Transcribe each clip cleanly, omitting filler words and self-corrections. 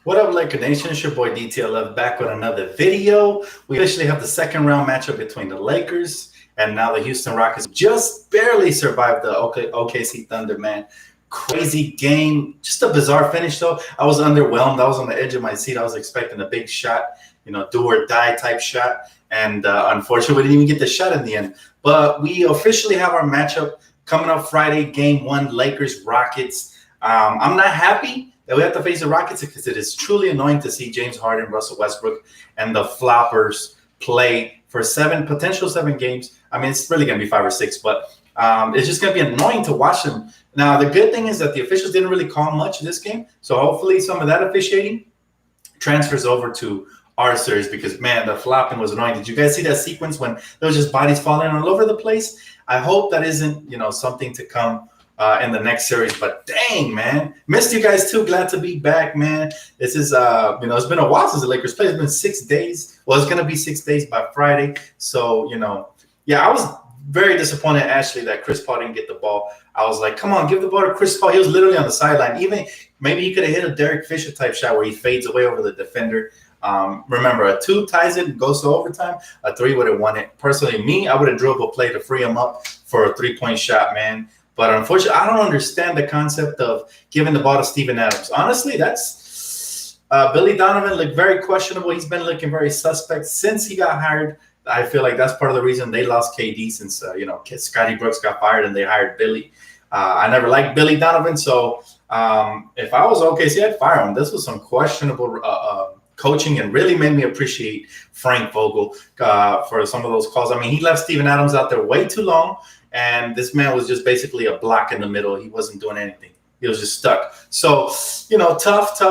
What up, Laker Nation? It's your boy DTLF back with another video. We officially have the second round matchup between the Lakers and now the Houston Rockets. Just barely survived the OKC Thunder, man. Crazy game. Just a bizarre finish, though. I was underwhelmed. I was on the edge of my seat. I was expecting a big shot, do or die type shot. And unfortunately, we didn't even get the shot in the end. But we officially have our matchup coming up Friday, game one, Lakers-Rockets. I'm not happy that we have to face the Rockets because it is truly annoying to see James Harden, Russell Westbrook, and the floppers play for potential seven games. I mean, it's really going to be 5 or 6, but it's just going to be annoying to watch them. Now, the good thing is that the officials didn't really call much of this game, so hopefully some of that officiating transfers over to our series because, man, the flopping was annoying. Did you guys see that sequence when there was just bodies falling all over the place? I hope that isn't, something to come in the next series, but dang, man, missed you guys too. Glad to be back, man. This is it's been a while since the Lakers played. It's been 6 days. Well, it's gonna be 6 days by Friday. So I was very disappointed actually that Chris Paul didn't get the ball. I was like, come on, give the ball to Chris Paul. He was literally on the sideline. Even maybe he could have hit a Derek Fisher type shot where he fades away over the defender. Remember, a 2 ties it and goes to overtime. A 3 would have won it. Personally, I would have drove a play to free him up for a 3-point shot, man. But unfortunately, I don't understand the concept of giving the ball to Steven Adams. Honestly, that's Billy Donovan looked very questionable. He's been looking very suspect since he got hired. I feel like that's part of the reason they lost KD since, Scotty Brooks got fired and they hired Billy. I never liked Billy Donovan. So if I was OKC, I'd fire him. This was some questionable coaching and really made me appreciate Frank Vogel for some of those calls. I mean, he left Steven Adams out there way too long. And this man was just basically a block in the middle. He wasn't doing anything. He was just stuck. So, tough.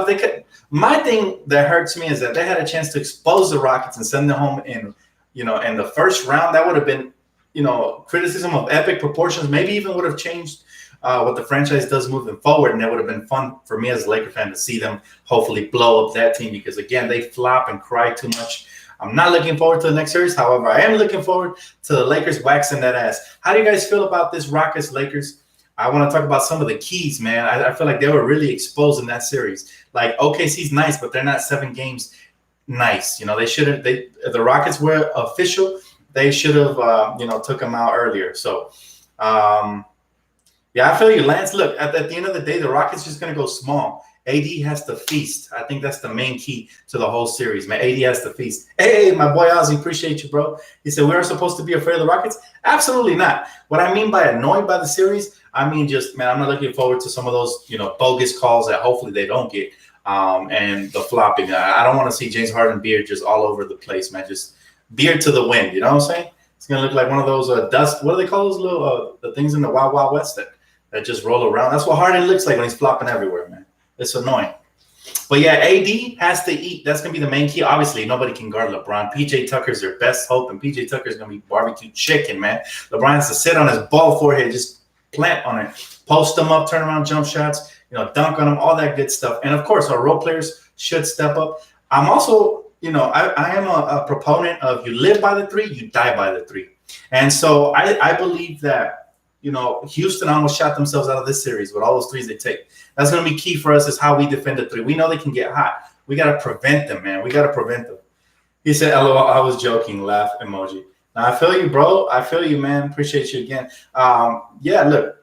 My thing that hurts me is that they had a chance to expose the Rockets and send them home in the first round. That would have been, criticism of epic proportions. Maybe even would have changed what the franchise does moving forward. And that would have been fun for me as a Laker fan to see them hopefully blow up that team because, again, they flop and cry too much. I'm not looking forward to the next series. However, I am looking forward to the Lakers waxing that ass. How do you guys feel about this Rockets-Lakers? I want to talk about some of the keys, man. I feel like they were really exposed in that series. Like, OKC's nice, but they're not 7 games nice. They shouldn't. If the Rockets were official, they should have, took them out earlier. So, I feel you, Lance. Look, at the end of the day, the Rockets just going to go small. AD has to feast. I think that's the main key to the whole series, man. AD has to feast. Hey, my boy Ozzy, appreciate you, bro. He said, we are supposed to be afraid of the Rockets? Absolutely not. What I mean by annoyed by the series, I mean just, man, I'm not looking forward to some of those, bogus calls that hopefully they don't get and the flopping. I don't want to see James Harden beard just all over the place, man. Just beard to the wind, you know what I'm saying? It's going to look like one of those dust, what do they call those little the things in the Wild Wild West that just roll around? That's what Harden looks like when he's flopping everywhere, man. It's annoying. But yeah, AD has to eat. That's going to be the main key. Obviously, nobody can guard LeBron. PJ Tucker's their best hope, and PJ Tucker's going to be barbecue chicken, man. LeBron has to sit on his bald forehead, just plant on it, post them up, turn around jump shots, dunk on them, all that good stuff. And, of course, our role players should step up. I'm also, I am a proponent of you live by the 3, you die by the 3. And so I believe that, Houston almost shot themselves out of this series with all those 3s they take. That's going to be key for us is how we defend the 3. We know they can get hot. We got to prevent them, man. We got to prevent them. He said, LOL, I was joking, laugh emoji. Now, I feel you, bro. I feel you, man. Appreciate you again. Look,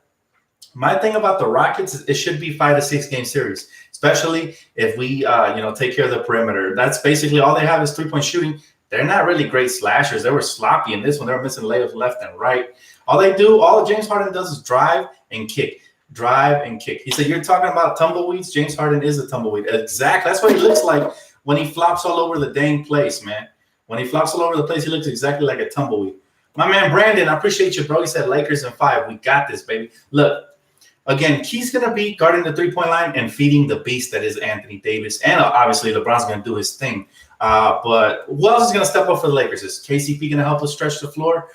my thing about the Rockets is it should be 5 to 6 game series, especially if we, take care of the perimeter. That's basically all they have is 3-point shooting. They're not really great slashers. They were sloppy in this one. They were missing layups left and right. All James Harden does is drive and kick. Drive and kick. He said, you're talking about tumbleweeds? James Harden is a tumbleweed. Exactly. That's what he looks like when he flops all over the dang place, man. When he flops all over the place, he looks exactly like a tumbleweed. My man Brandon, I appreciate you, bro. He said Lakers in 5. We got this, baby. Look, again, key's going to be guarding the 3-point line and feeding the beast that is Anthony Davis. And obviously LeBron's going to do his thing. But who else is going to step up for the Lakers? Is KCP going to help us stretch the floor?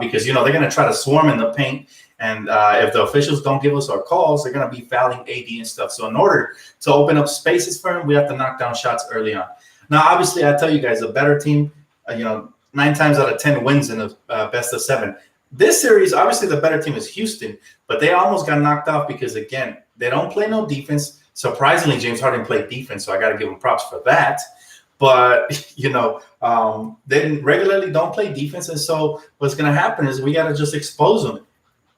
Because, they're going to try to swarm in the paint. And if the officials don't give us our calls, they're going to be fouling AD and stuff. So in order to open up spaces for him, we have to knock down shots early on. Now, obviously, I tell you guys, a better team, 9 times out of 10 wins in a best of 7. This series, obviously, the better team is Houston, but they almost got knocked off because, again, they don't play no defense. Surprisingly, James Harden played defense, so I got to give him props for that. But, they regularly don't play defense. And so what's going to happen is we got to just expose them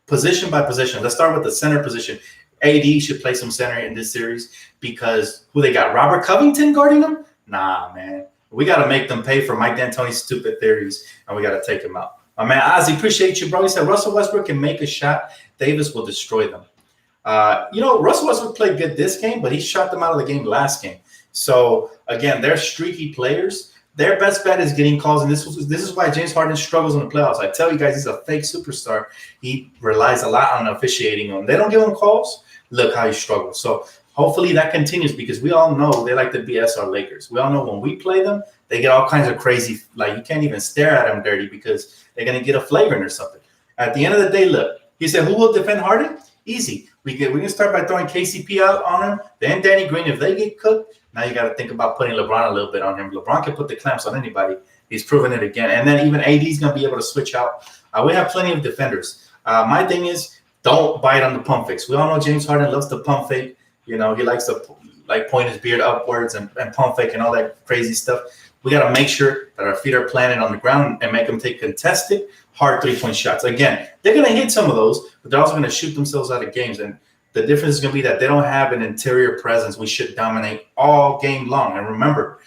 position by position. Let's start with the center position. AD should play some center in this series because who they got? Robert Covington guarding them? Nah, man. We got to make them pay for Mike D'Antoni's stupid theories, and we got to take him out. My man, Ozzy, appreciate you, bro. He said Russell Westbrook can make a shot. Davis will destroy them. Russell Westbrook played good this game, but he shot them out of the game last game. So, again, they're streaky players. Their best bet is getting calls, and this is why James Harden struggles in the playoffs. I tell you guys, he's a fake superstar. He relies a lot on officiating. When they don't give him calls, look how he struggles. So, hopefully that continues because we all know they like to BS our Lakers. We all know when we play them, they get all kinds of crazy, like you can't even stare at them dirty because they're going to get a flagrant or something. At the end of the day, look, he said, who will defend Harden? Easy. We can start by throwing KCP out on him, then Danny Green. If they get cooked, now you got to think about putting LeBron a little bit on him. LeBron can put the clamps on anybody. He's proven it again. And then even AD is going to be able to switch out. We have plenty of defenders. My thing is don't bite on the pump fakes. We all know James Harden loves to pump fake. He likes to point his beard upwards and pump fake and all that crazy stuff. We got to make sure that our feet are planted on the ground and make them take contested, hard three-point shots. Again, they're going to hit some of those, but they're also going to shoot themselves out of games. And the difference is going to be that they don't have an interior presence. We should dominate all game long. And remember,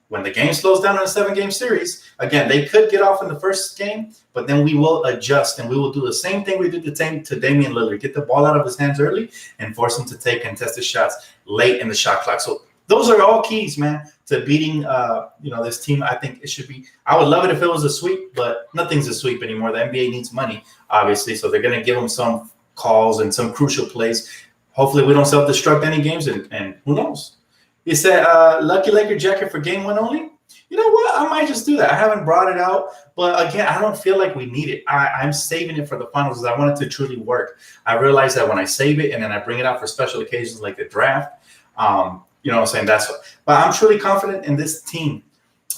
when the game slows down in a 7-game series, again, they could get off in the first game, but then we will adjust and we will do the same thing we did to Damian Lillard. Get the ball out of his hands early and force him to take contested shots late in the shot clock. So those are all keys, man, to beating this team. I think it should be. I would love it if it was a sweep, but nothing's a sweep anymore. The NBA needs money, obviously, so they're going to give them some calls and some crucial plays. Hopefully we don't self-destruct any games, and who knows? He said, lucky Laker jacket for game 1 only. You know what? I might just do that. I haven't brought it out, but again, I don't feel like we need it. I'm saving it for the finals because I want it to truly work. I realize that when I save it and then I bring it out for special occasions like the draft, you know what I'm saying? But I'm truly confident in this team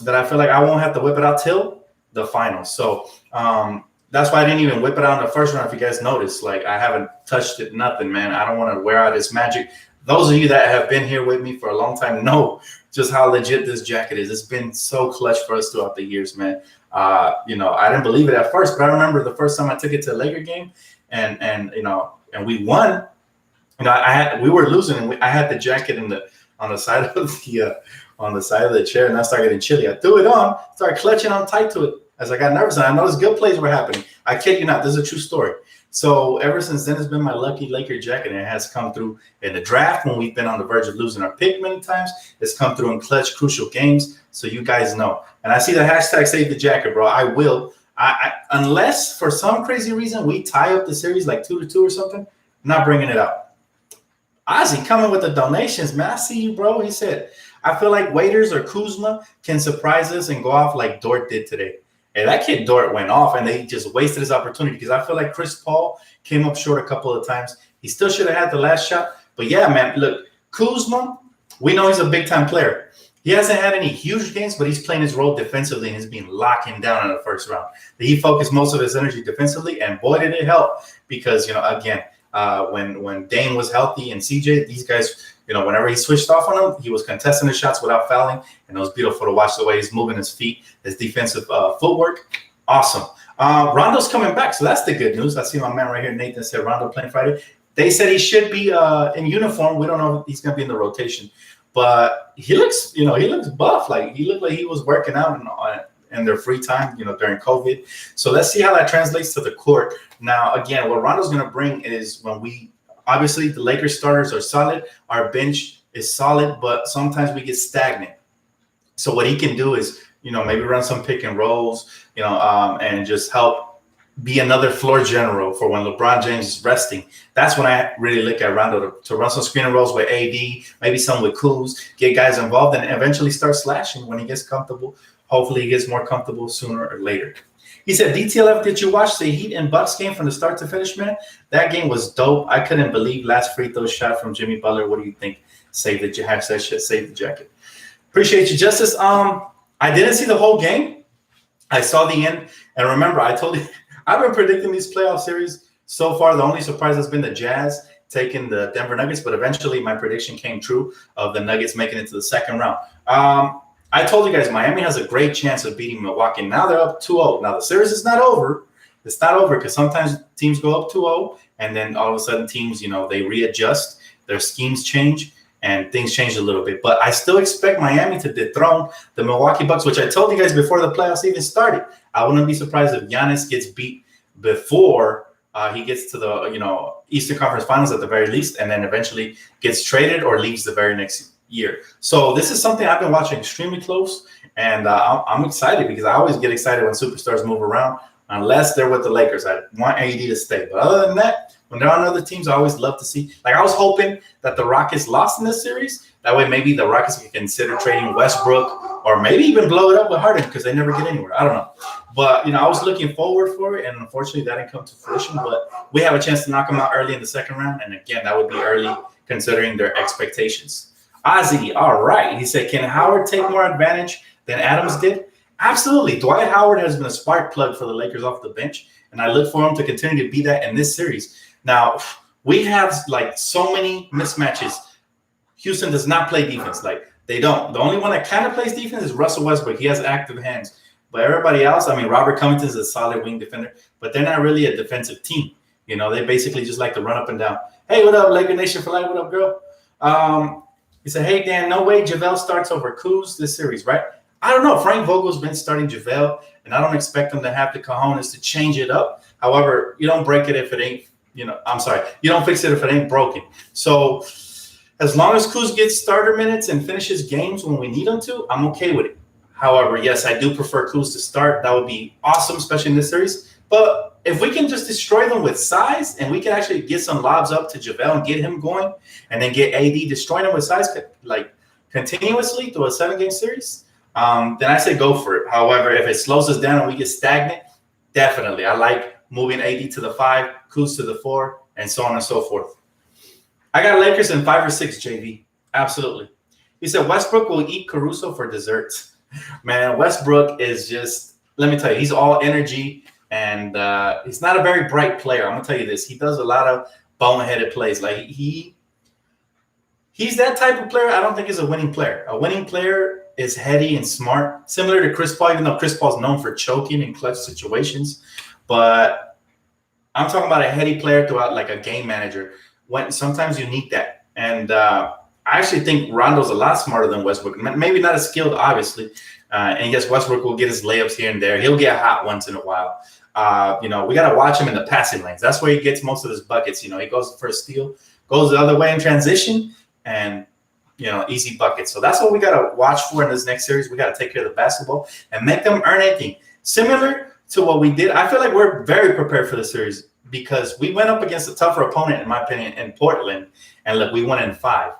that I feel like I won't have to whip it out till the finals. So that's why I didn't even whip it out in the first round. If you guys noticed, like I haven't touched it, nothing, man. I don't want to wear out its magic. Those of you that have been here with me for a long time know just how legit this jacket is. It's been so clutch for us throughout the years, man. I didn't believe it at first, but I remember the first time I took it to a Laker game and we won. We were losing and I had the jacket on the side of the chair, and I started getting chilly. I threw it on, started clutching on tight to it as I got nervous, and I noticed good plays were happening. I kid you not, this is a true story. So ever since then, it's been my lucky Laker jacket, and it has come through in the draft when we've been on the verge of losing our pick many times. It's come through in clutch, crucial games, so you guys know. And I see the hashtag save the jacket, bro. I will. Unless for some crazy reason we tie up the series like 2-2 or something, I'm not bringing it out. Ozzy coming with the donations, man. I see you, bro. He said, I feel like Waiters or Kuzma can surprise us and go off like Dort did today. And that kid Dort went off, and they just wasted his opportunity because I feel like Chris Paul came up short a couple of times. He still should have had the last shot. But, yeah, man, look, Kuzma, we know he's a big-time player. He hasn't had any huge games, but he's playing his role defensively and he's been locking down in the first round. He focused most of his energy defensively, and, boy, did it help because, again, when Dame was healthy and CJ, these guys, whenever he switched off on them, he was contesting the shots without fouling, and it was beautiful to watch the way he's moving his feet, his defensive footwork. Awesome. Rondo's coming back, so that's the good news. I see my man right here, Nathan, said Rondo playing Friday. They said he should be in uniform. We don't know if he's going to be in the rotation, but he looks buff. Like he looked like he was working out in their free time, during COVID. So let's see how that translates to the court. Now, again, what Rondo's going to bring is obviously the Lakers starters are solid. Our bench is solid, but sometimes we get stagnant. So what he can do is, maybe run some pick and rolls, and just help be another floor general for when LeBron James is resting. That's when I really look at Rondo to run some screen and rolls with AD, maybe some with Kuz, get guys involved, and eventually start slashing when he gets comfortable. Hopefully he gets more comfortable sooner or later. He said, DTLF, did you watch the Heat and Bucks game from the start to finish, man? That game was dope. I couldn't believe last free throw shot from Jimmy Butler. What do you think? Save the jacket. Appreciate you, Justice. I didn't see the whole game. I saw the end. And remember, I told you, I've been predicting these playoff series so far. The only surprise has been the Jazz taking the Denver Nuggets, but eventually my prediction came true of the Nuggets making it to the second round. I told you guys Miami has a great chance of beating Milwaukee. Now they're up 2-0. Now the series is not over. It's not over because sometimes teams go up 2-0 and then all of a sudden teams, they readjust, their schemes change, and things change a little bit. But I still expect Miami to dethrone the Milwaukee Bucks, which I told you guys before the playoffs even started. I wouldn't be surprised if Giannis gets beat before he gets to the Eastern Conference Finals at the very least, and then eventually gets traded or leaves the very next year. So this is something I've been watching extremely close, and I'm excited because I always get excited when superstars move around, unless they're with the Lakers. I want AD to stay. But other than that, when they're on other teams, I always love to see. Like I was hoping that the Rockets lost in this series. That way maybe the Rockets could consider trading Westbrook or maybe even blow it up with Harden because they never get anywhere. I don't know. But, I was looking forward for it, and unfortunately that didn't come to fruition. But we have a chance to knock them out early in the second round. And, again, that would be early considering their expectations. Ozzy, all right. He said, can Howard take more advantage than Adams did? Absolutely. Dwight Howard has been a spark plug for the Lakers off the bench, and I look for him to continue to be that in this series. Now, we have, so many mismatches. Houston does not play defense. They don't. The only one that kind of plays defense is Russell Westbrook. He has active hands. But everybody else, Robert Covington is a solid wing defender, but they're not really a defensive team. They basically just like to run up and down. Hey, what up, Laker Nation for life? What up, girl? He said, hey, Dan, no way JaVale starts over Kuz this series, right? I don't know. Frank Vogel's been starting JaVale, and I don't expect him to have the cojones to change it up. However, you don't break it if it ain't, you don't fix it if it ain't broken. So as long as Kuz gets starter minutes and finishes games when we need him to, I'm okay with it. However, yes, I do prefer Kuz to start. That would be awesome, especially in this series. But if we can just destroy them with size and we can actually get some lobs up to JaVale and get him going and then get AD destroying him with size continuously through a 7-game series, then I say go for it. However, if it slows us down and we get stagnant, definitely. I like moving AD to the 5, Kuz to the 4, and so on and so forth. I got Lakers in 5 or 6, JV. Absolutely. He said Westbrook will eat Caruso for dessert. Man, Westbrook is just, let me tell you, he's all energy, and he's not a very bright player. I'm going to tell you this. He does a lot of boneheaded plays. He's that type of player I don't think is a winning player. A winning player is heady and smart, similar to Chris Paul, even though Chris Paul's known for choking in clutch situations. But I'm talking about a heady player throughout, like a game manager. When sometimes you need that. And I actually think Rondo's a lot smarter than Westbrook. Maybe not as skilled, obviously. And yes, Westbrook will get his layups here and there. He'll get hot once in a while. We got to watch him in the passing lanes. That's where he gets most of his buckets. He goes for a steal, goes the other way in transition, and, easy buckets. So that's what we got to watch for in this next series. We got to take care of the basketball and make them earn anything. Similar to what we did, I feel like we're very prepared for the series because we went up against a tougher opponent, in my opinion, in Portland, and look, we won in 5.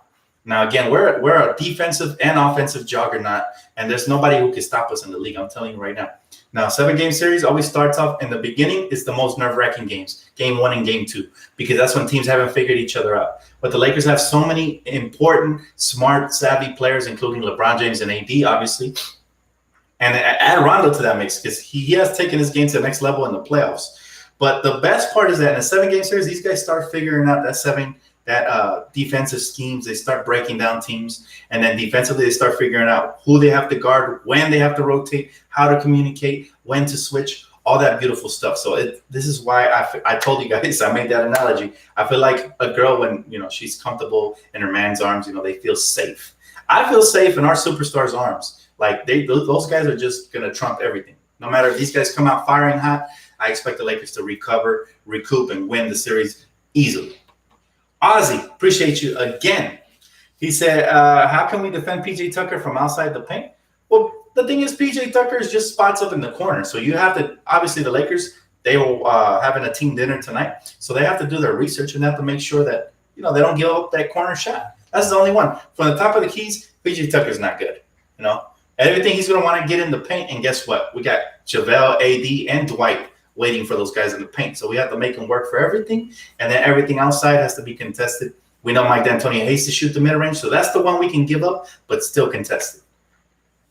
Now, again, we're a defensive and offensive juggernaut, and there's nobody who can stop us in the league. I'm telling you right now. Now, 7-game series always starts off in the beginning. It's the most nerve-wracking games, game 1 and game 2, because that's when teams haven't figured each other out. But the Lakers have so many important, smart, savvy players, including LeBron James and AD, obviously. And add Rondo to that mix because he has taken his game to the next level in the playoffs. But the best part is that in a 7-game series, these guys start figuring out that defensive schemes. They start breaking down teams, and then defensively they start figuring out who they have to guard, when they have to rotate, how to communicate, when to switch, all that beautiful stuff. So this is why I told you guys, I made that analogy. I feel like a girl when she's comfortable in her man's arms, they feel safe. I feel safe in our superstars' arms. Those guys are just gonna trump everything. No matter if these guys come out firing hot, I expect the Lakers to recoup, and win the series easily. Ozzy, appreciate you again. He said, how can we defend P.J. Tucker from outside the paint? Well, the thing is, P.J. Tucker is just spots up in the corner. So you have to, obviously the Lakers, they will having a team dinner tonight. So they have to do their research and have to make sure that, they don't give up that corner shot. That's the only one. From the top of the keys, P.J. Tucker's not good. Everything he's going to want to get in the paint. And guess what? We got JaVale, AD, and Dwight waiting for those guys in the paint. So we have to make them work for everything. And then everything outside has to be contested. We know Mike D'Antoni hates to shoot the mid-range, so that's the one we can give up, but still contested.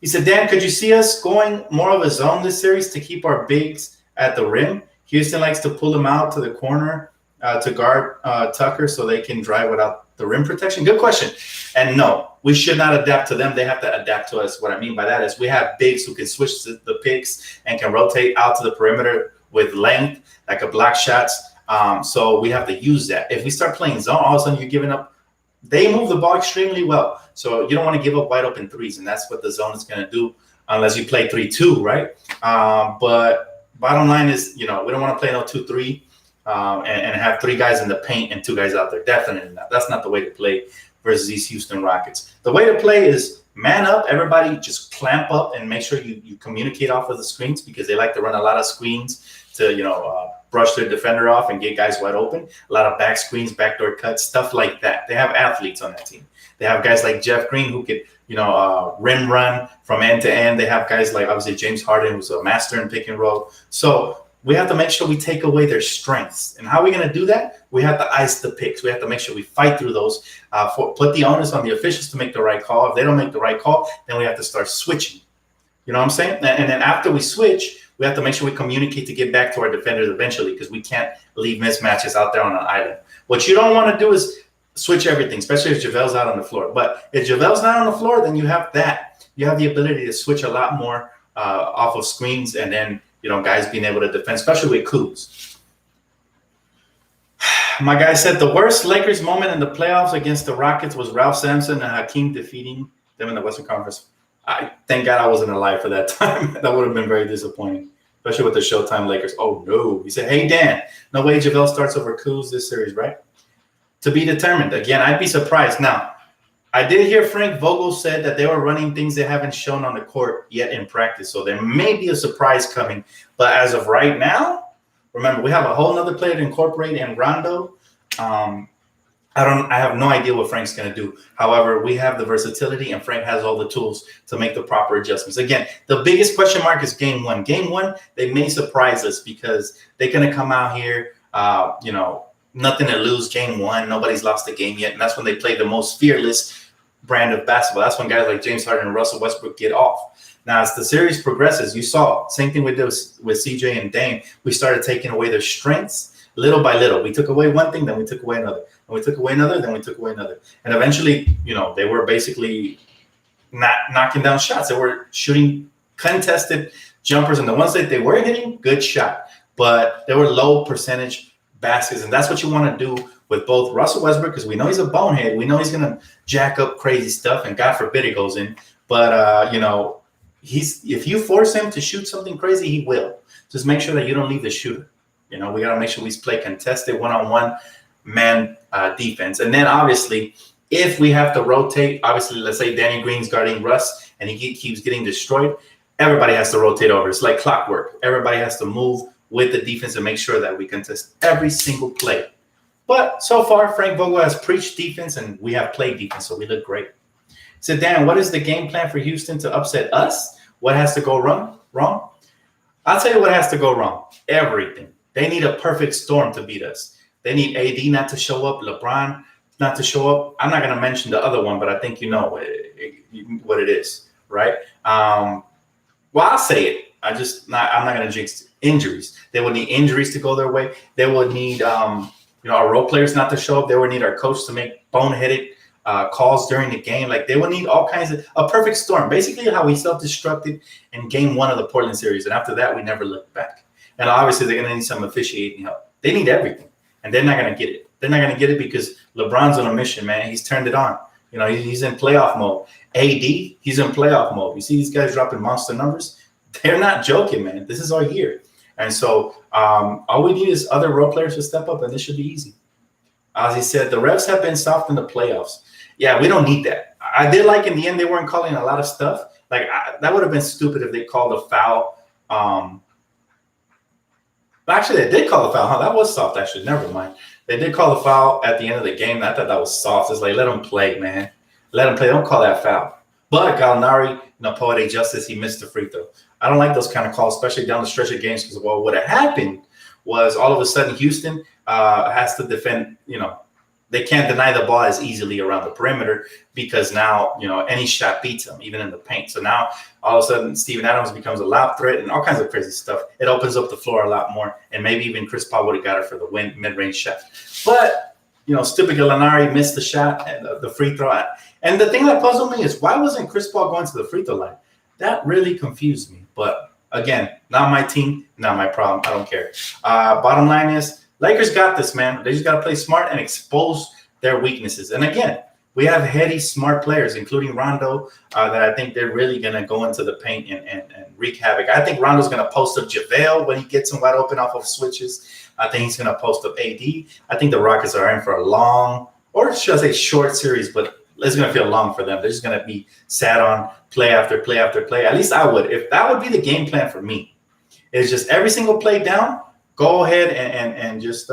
He said, Dan, could you see us going more of a zone this series to keep our bigs at the rim? Houston likes to pull them out to the corner to guard Tucker so they can drive without the rim protection? Good question. And no, we should not adapt to them. They have to adapt to us. What I mean by that is we have bigs who can switch the picks and can rotate out to the perimeter with length, like a block shots. So we have to use that. If we start playing zone, all of a sudden you're giving up. They move the ball extremely well. So you don't want to give up wide open threes, and that's what the zone is going to do unless you play 3-2, right? But bottom line is, we don't want to play no 2-3 and have 3 guys in the paint and 2 guys out there. Definitely not. That's not the way to play versus these Houston Rockets. The way to play is man up. Everybody just clamp up and make sure you communicate off of the screens, because they like to run a lot of screens to, brush their defender off and get guys wide open. A lot of back screens, backdoor cuts, stuff like that. They have athletes on that team. They have guys like Jeff Green who could, rim run from end to end. They have guys like, obviously, James Harden, who's a master in pick and roll. So we have to make sure we take away their strengths. And how are we going to do that? We have to ice the picks. We have to make sure we fight through those, put the onus on the officials to make the right call. If they don't make the right call, then we have to start switching. You know what I'm saying? And then after we switch, we have to make sure we communicate to get back to our defenders eventually, because we can't leave mismatches out there on an island. What you don't want to do is switch everything, especially if JaVale's out on the floor. But if JaVale's not on the floor, then you have that. You have the ability to switch a lot more off of screens, and then, guys being able to defend, especially with Kuz. My guy said the worst Lakers moment in the playoffs against the Rockets was Ralph Sampson and Hakeem defeating them in the Western Conference. I thank God I wasn't alive for that time. That would have been very disappointing, especially with the Showtime Lakers. Oh, no. He said, hey, Dan, no way JaVale starts over Kuz this series, right? To be determined. Again, I'd be surprised. Now, I did hear Frank Vogel said that they were running things they haven't shown on the court yet in practice, so there may be a surprise coming. But as of right now, remember, we have a whole other player to incorporate in Rondo. I have no idea what Frank's going to do. However, we have the versatility, and Frank has all the tools to make the proper adjustments. Again, the biggest question mark is game one. Game one, they may surprise us because they're going to come out here, nothing to lose game one. Nobody's lost a game yet, and that's when they play the most fearless brand of basketball. That's when guys like James Harden and Russell Westbrook get off. Now, as the series progresses, you saw, same thing we did with CJ and Dame. We started taking away their strengths little by little. We took away one thing, then we took away another. And we took away another, then we took away another. And eventually, they were basically not knocking down shots. They were shooting contested jumpers. And the ones that they were hitting, good shot. But they were low percentage baskets. And that's what you want to do with both Russell Westbrook, because we know he's a bonehead. We know he's going to jack up crazy stuff. And God forbid it goes in. But, if you force him to shoot something crazy, he will. Just make sure that you don't leave the shooter. We got to make sure we play contested one-on-one man defense. And then, obviously, if we have to rotate, obviously, let's say Danny Green's guarding Russ and he keeps getting destroyed, everybody has to rotate over. It's like clockwork. Everybody has to move with the defense and make sure that we contest every single play. But so far, Frank Vogel has preached defense, and we have played defense, so we look great. So, Dan, what is the game plan for Houston to upset us? What has to go wrong? I'll tell you what has to go wrong. Everything. They need a perfect storm to beat us. They need AD not to show up, LeBron not to show up. I'm not going to mention the other one, but I think you know what it is, right? Well, I'll say it. I'm not going to jinx injuries. They will need injuries to go their way. They will need, our role players not to show up. They will need our coach to make boneheaded calls during the game. Like, they will need all kinds of a perfect storm. Basically, how we self-destructed in game one of the Portland series, and after that, we never looked back. And obviously, they're going to need some officiating help. They need everything, and they're not going to get it. They're not going to get it because LeBron's on a mission, man. He's turned it on. He's in playoff mode. AD, he's in playoff mode. You see these guys dropping monster numbers? They're not joking, man. This is our year. And so all we need is other role players to step up, and this should be easy. As he said, the refs have been soft in the playoffs. Yeah, we don't need that. I did like in the end they weren't calling a lot of stuff. Like, that would have been stupid if they called a foul. Actually, they did call the foul. Huh? That was soft, actually. Never mind. They did call the foul at the end of the game. I thought that was soft. It's like, let them play, man. Let them play. Don't call that foul. But Gallinari, poetic justice, he missed the free throw. I don't like those kind of calls, especially down the stretch of games, because what had happened was all of a sudden Houston has to defend, they can't deny the ball as easily around the perimeter because now, any shot beats them, even in the paint. So now all of a sudden Steven Adams becomes a lob threat and all kinds of crazy stuff. It opens up the floor a lot more, and maybe even Chris Paul would have got it for the mid-range shot. But, stupid Gallinari missed the shot and the free throw. And the thing that puzzled me is why wasn't Chris Paul going to the free throw line? That really confused me. But again, not my team, not my problem. I don't care. Bottom line is Lakers got this, man. They just got to play smart and expose their weaknesses. And again, we have heady, smart players, including Rondo, that I think they're really going to go into the paint and wreak havoc. I think Rondo's going to post up JaVale when he gets him wide open off of switches. I think he's going to post up AD. I think the Rockets are in for a long, or should I say short series, but it's going to feel long for them. They're just going to be sat on play after play after play. At least I would. If that would be the game plan for me, it's just every single play down, go ahead and just,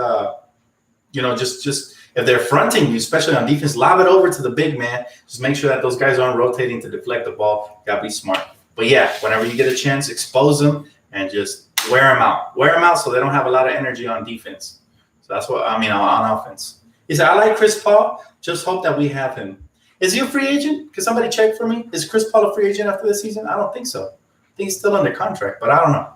just if they're fronting you, especially on defense, lob it over to the big man. Just make sure that those guys aren't rotating to deflect the ball. Got to be smart. But, yeah, whenever you get a chance, expose them and just wear them out. Wear them out so they don't have a lot of energy on defense. So that's what I mean on offense. He said, I like Chris Paul. Just hope that we have him. Is he a free agent? Can somebody check for me? Is Chris Paul a free agent after this season? I don't think so. I think he's still under contract, but I don't know.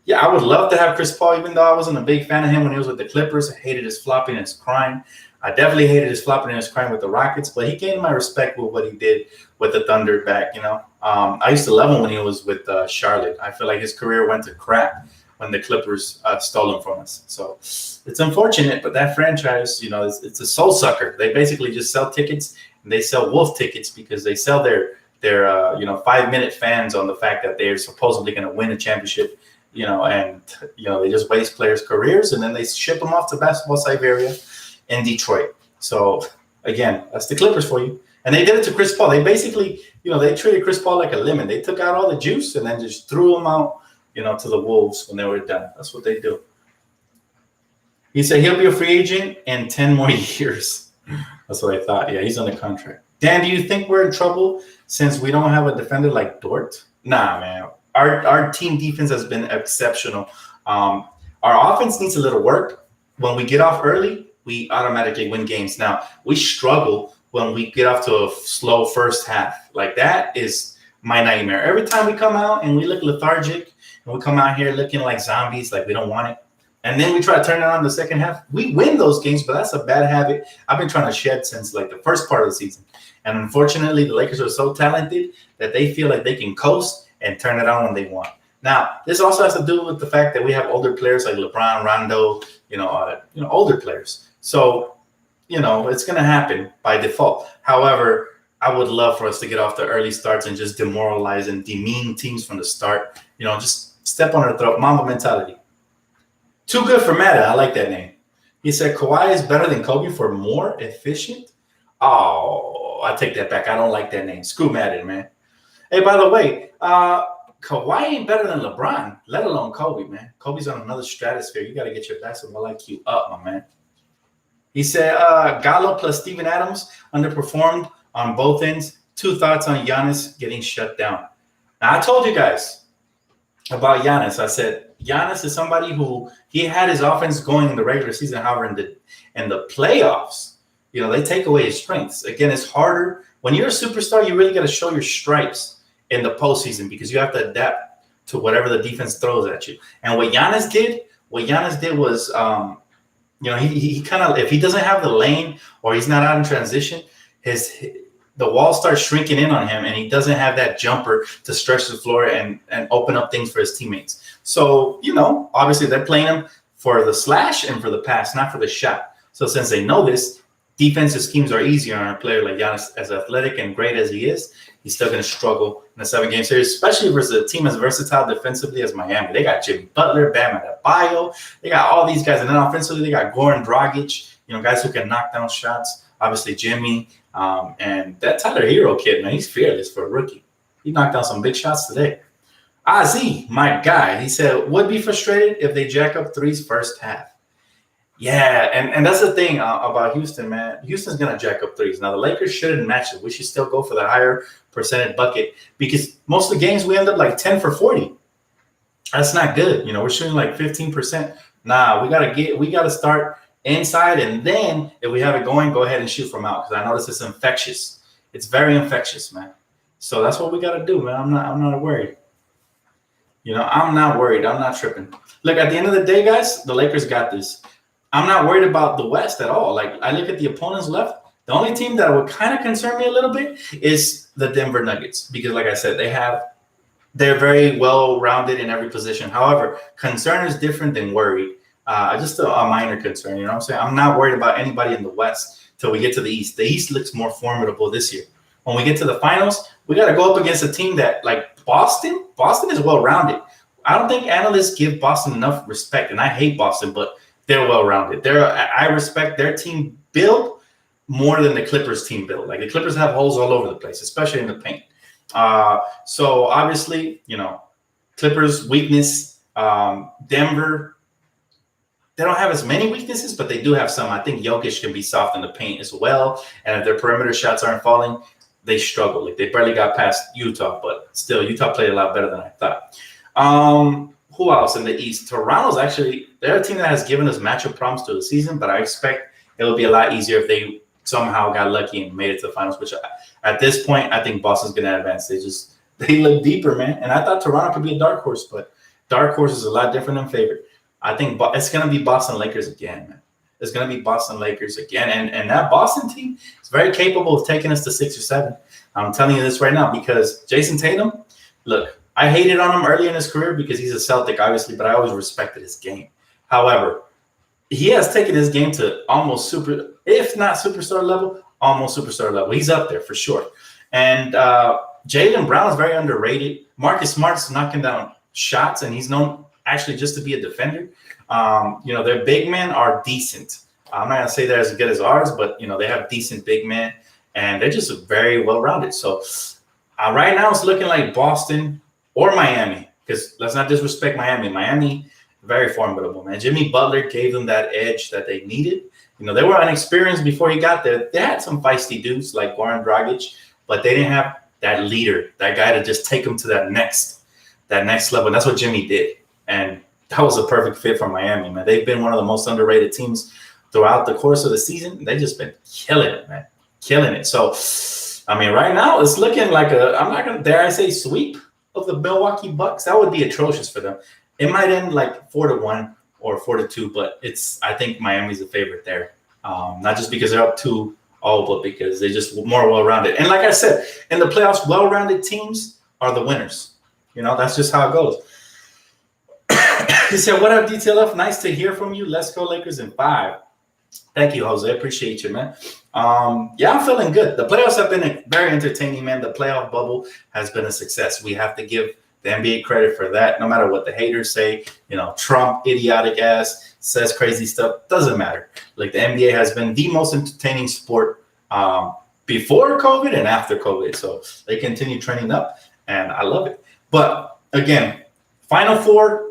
Yeah, I would love to have Chris Paul, even though I wasn't a big fan of him when he was with the Clippers. I hated his flopping and his crying. I definitely hated his flopping and his crying with the Rockets, but he gained my respect with what he did with the Thunder back, I used to love him when he was with Charlotte. I feel like his career went to crap when the Clippers stole him from us. So it's unfortunate, but that franchise, it's a soul sucker. They basically just sell tickets, and they sell wolf tickets because they sell their 5-minute fans on the fact that they're supposedly going to win a championship, they just waste players' careers, and then they ship them off to basketball Siberia in Detroit. So again, that's the Clippers for you. And they did it to Chris Paul. They basically, they treated Chris Paul like a lemon. They took out all the juice and then just threw him out, to the wolves when they were done. That's what they do. He said he'll be a free agent in 10 more years. That's what I thought. Yeah, he's under contract. Dan, do you think we're in trouble since we don't have a defender like Dort? Nah, man. Our team defense has been exceptional. Our offense needs a little work. When we get off early, we automatically win games. Now, we struggle when we get off to a slow first half. Like, that is my nightmare. Every time we come out and we look lethargic and we come out here looking like zombies, like we don't want it, and then we try to turn it on the second half, we win those games, but that's a bad habit I've been trying to shed since, like, the first part of the season. And unfortunately, the Lakers are so talented that they feel like they can coast and turn it on when they want. Now, this also has to do with the fact that we have older players like LeBron, Rondo, older players. So, it's going to happen by default. However, I would love for us to get off the early starts and just demoralize and demean teams from the start. Just step on their throat. Mamba mentality. Too good for Madden. I like that name. He said Kawhi is better than Kobe for more efficient. Oh, I take that back. I don't like that name. Screw Madden, man. Hey, by the way, Kawhi ain't better than LeBron, let alone Kobe, man. Kobe's on another stratosphere. You got to get your basketball IQ up, my man. He said Gallo plus Steven Adams underperformed on both ends. 2 thoughts on Giannis getting shut down. Now, I told you guys about Giannis. I said Giannis is somebody who he had his offense going in the regular season. However, in the playoffs, they take away his strengths. Again, it's harder. When you're a superstar, you really got to show your stripes in the postseason because you have to adapt to whatever the defense throws at you. And what Giannis did was, he kind of, if he doesn't have the lane or he's not out in transition, the wall starts shrinking in on him, and he doesn't have that jumper to stretch the floor and open up things for his teammates. So, obviously they're playing him for the slash and for the pass, not for the shot. So since they know this, defensive schemes are easier on a player like Giannis. As athletic and great as he is, he's still going to struggle in a 7-game series, especially versus a team as versatile defensively as Miami. They got Jimmy Butler, Bam Adebayo. They got all these guys. And then offensively, they got Goran Dragic, guys who can knock down shots. Obviously, Jimmy. And that Tyler Hero kid, man, he's fearless for a rookie. He knocked down some big shots today. Ozzy, my guy, he said, would be frustrated if they jack up threes first half. Yeah, and that's the thing about Houston, man. Houston's going to jack up threes. Now, the Lakers shouldn't match it. We should still go for the higher percentage bucket because most of the games we end up like 10 for 40. That's not good. We're shooting like 15%. Nah, we got to start inside, and then if we have it going, go ahead and shoot from out, because I notice it's infectious. It's very infectious, man. So that's what we got to do, man. I'm not worried. I'm not worried. I'm not tripping. Look, at the end of the day, guys, the Lakers got this. I'm not worried about the West at all. Like, I look at the opponents left. The only team that would kind of concern me a little bit is the Denver Nuggets, because, like I said, they're very well-rounded in every position. However, concern is different than worry. Just a minor concern, you know what I'm saying? I'm not worried about anybody in the West till we get to the East. The East looks more formidable this year. When we get to the finals, we got to go up against a team that, like Boston. Boston is well-rounded. I don't think analysts give Boston enough respect, and I hate Boston, but they're well-rounded. I respect their team build more than the Clippers team build. Like, the Clippers have holes all over the place, especially in the paint. So obviously, Clippers weakness, Denver, they don't have as many weaknesses, but they do have some. I think Jokic can be soft in the paint as well. And if their perimeter shots aren't falling, they struggle. Like, they barely got past Utah, but still, Utah played a lot better than I thought. Who else in the East? Toronto's actually, they're a team that has given us matchup problems through the season, but I expect it'll be a lot easier if they somehow got lucky and made it to the finals, which at this point, I think Boston's going to advance. They look deeper, man. And I thought Toronto could be a dark horse, but dark horse is a lot different than favorite. I think it's going to be Boston Lakers again, man. It's going to be Boston Lakers again. And that Boston team is very capable of taking us to 6 or 7. I'm telling you this right now, because Jason Tatum, look, I hated on him early in his career because he's a Celtic, obviously, but I always respected his game. However, he has taken his game to almost if not superstar level, almost superstar level. He's up there for sure. And Jaylen Brown is very underrated. Marcus Smart's knocking down shots, and he's known actually just to be a defender. Their big men are decent. I'm not going to say they're as good as ours, but, they have decent big men, and they're just very well-rounded. So right now it's looking like Boston or Miami, because let's not disrespect Miami. Miami, very formidable, man. Jimmy Butler gave them that edge that they needed. They were unexperienced before he got there. They had some feisty dudes like Goran Dragic, but they didn't have that leader, that guy to just take them to that next level. And that's what Jimmy did. And that was a perfect fit for Miami, man. They've been one of the most underrated teams throughout the course of the season. They've just been killing it, man. Killing it. So, right now it's looking like I'm not going to, dare I say, sweep of the Milwaukee Bucks. That would be atrocious for them. It might end like 4-1 or 4-2, but I think Miami's the favorite there. Not just because they're up 2-0, but because they're just more well-rounded. And like I said, in the playoffs, well-rounded teams are the winners. That's just how it goes. He said, what up, DTLF? Nice to hear from you. Let's go Lakers in 5. Thank you, Jose. Appreciate you, man. I'm feeling good. The playoffs have been very entertaining, man. The playoff bubble has been a success. We have to give the NBA credit for that, no matter what the haters say. Trump, idiotic ass, says crazy stuff. Doesn't matter. Like, the NBA has been the most entertaining sport before COVID and after COVID. So they continue trending up, and I love it. But again, Final Four,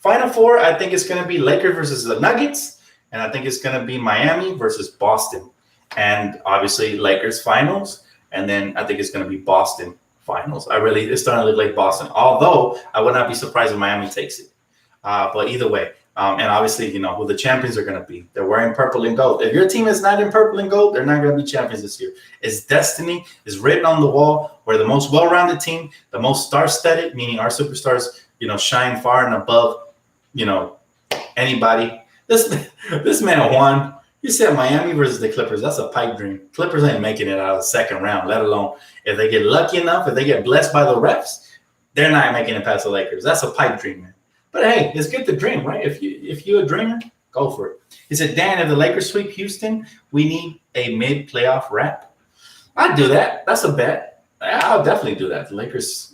I think it's going to be Lakers versus the Nuggets, and I think it's going to be Miami versus Boston. And obviously Lakers finals, and then I think it's going to be Boston finals. It's starting to look like Boston, although I would not be surprised if Miami takes it. But either way, and obviously, who the champions are going to be. They're wearing purple and gold. If your team is not in purple and gold, they're not going to be champions this year. It's destiny is written on the wall. We're the most well-rounded team, the most star-studded, meaning our superstars, shine far and above, anybody. This man won. You said Miami versus the Clippers. That's a pipe dream. Clippers ain't making it out of the second round, let alone if they get lucky enough, if they get blessed by the refs, they're not making it past the Lakers. That's a pipe dream, man. But hey, it's good to dream, right? If you're a dreamer, go for it. He said, Dan, if the Lakers sweep Houston, we need a mid-playoff wrap. I'd do that. That's a bet. I'll definitely do that. The Lakers,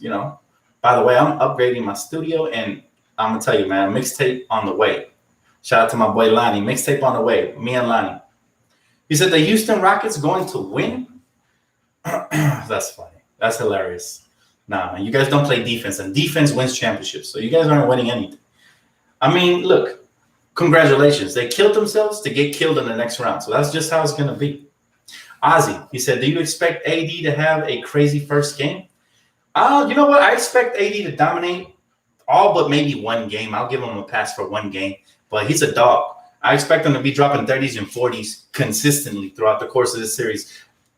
By the way, I'm upgrading my studio, and I'm going to tell you, man, mixtape on the way. Shout out to my boy Lonnie. Mixtape on the way. Me and Lonnie. He said the Houston Rockets going to win? That's funny. That's hilarious. Nah, man, you guys don't play defense, and defense wins championships. So you guys aren't winning anything. Look, congratulations. They killed themselves to get killed in the next round. So that's just how it's going to be. Ozzy, he said, do you expect AD to have a crazy first game? You know what? I expect AD to dominate all but maybe one game. I'll give him a pass for one game. But he's a dog. I expect them to be dropping 30s and 40s consistently throughout the course of this series,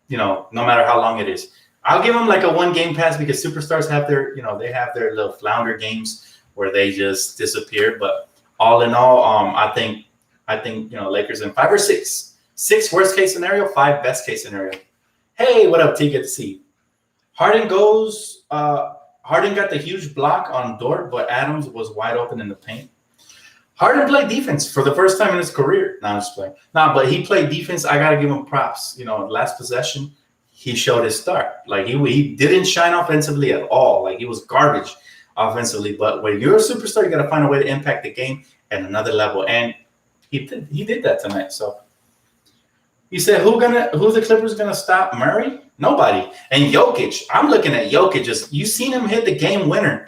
no matter how long it is. I'll give them like a 1-game pass because superstars have their, they have their little flounder games where they just disappear. But all in all, I think, Lakers in 5 or 6. 6 worst case scenario, 5 best case scenario. Hey, what up, T? Good to see you. Harden got the huge block on Dort, but Adams was wide open in the paint. Harden played defense for the first time in his career. No, I'm just playing. No, but he played defense. I got to give him props. Last possession, he showed his start. Like, he didn't shine offensively at all. Like, he was garbage offensively. But when you're a superstar, you got to find a way to impact the game at another level. And he did that tonight. So he said, who the Clippers gonna stop Murray? Nobody. And Jokic, I'm looking at Jokic. You seen him hit the game winner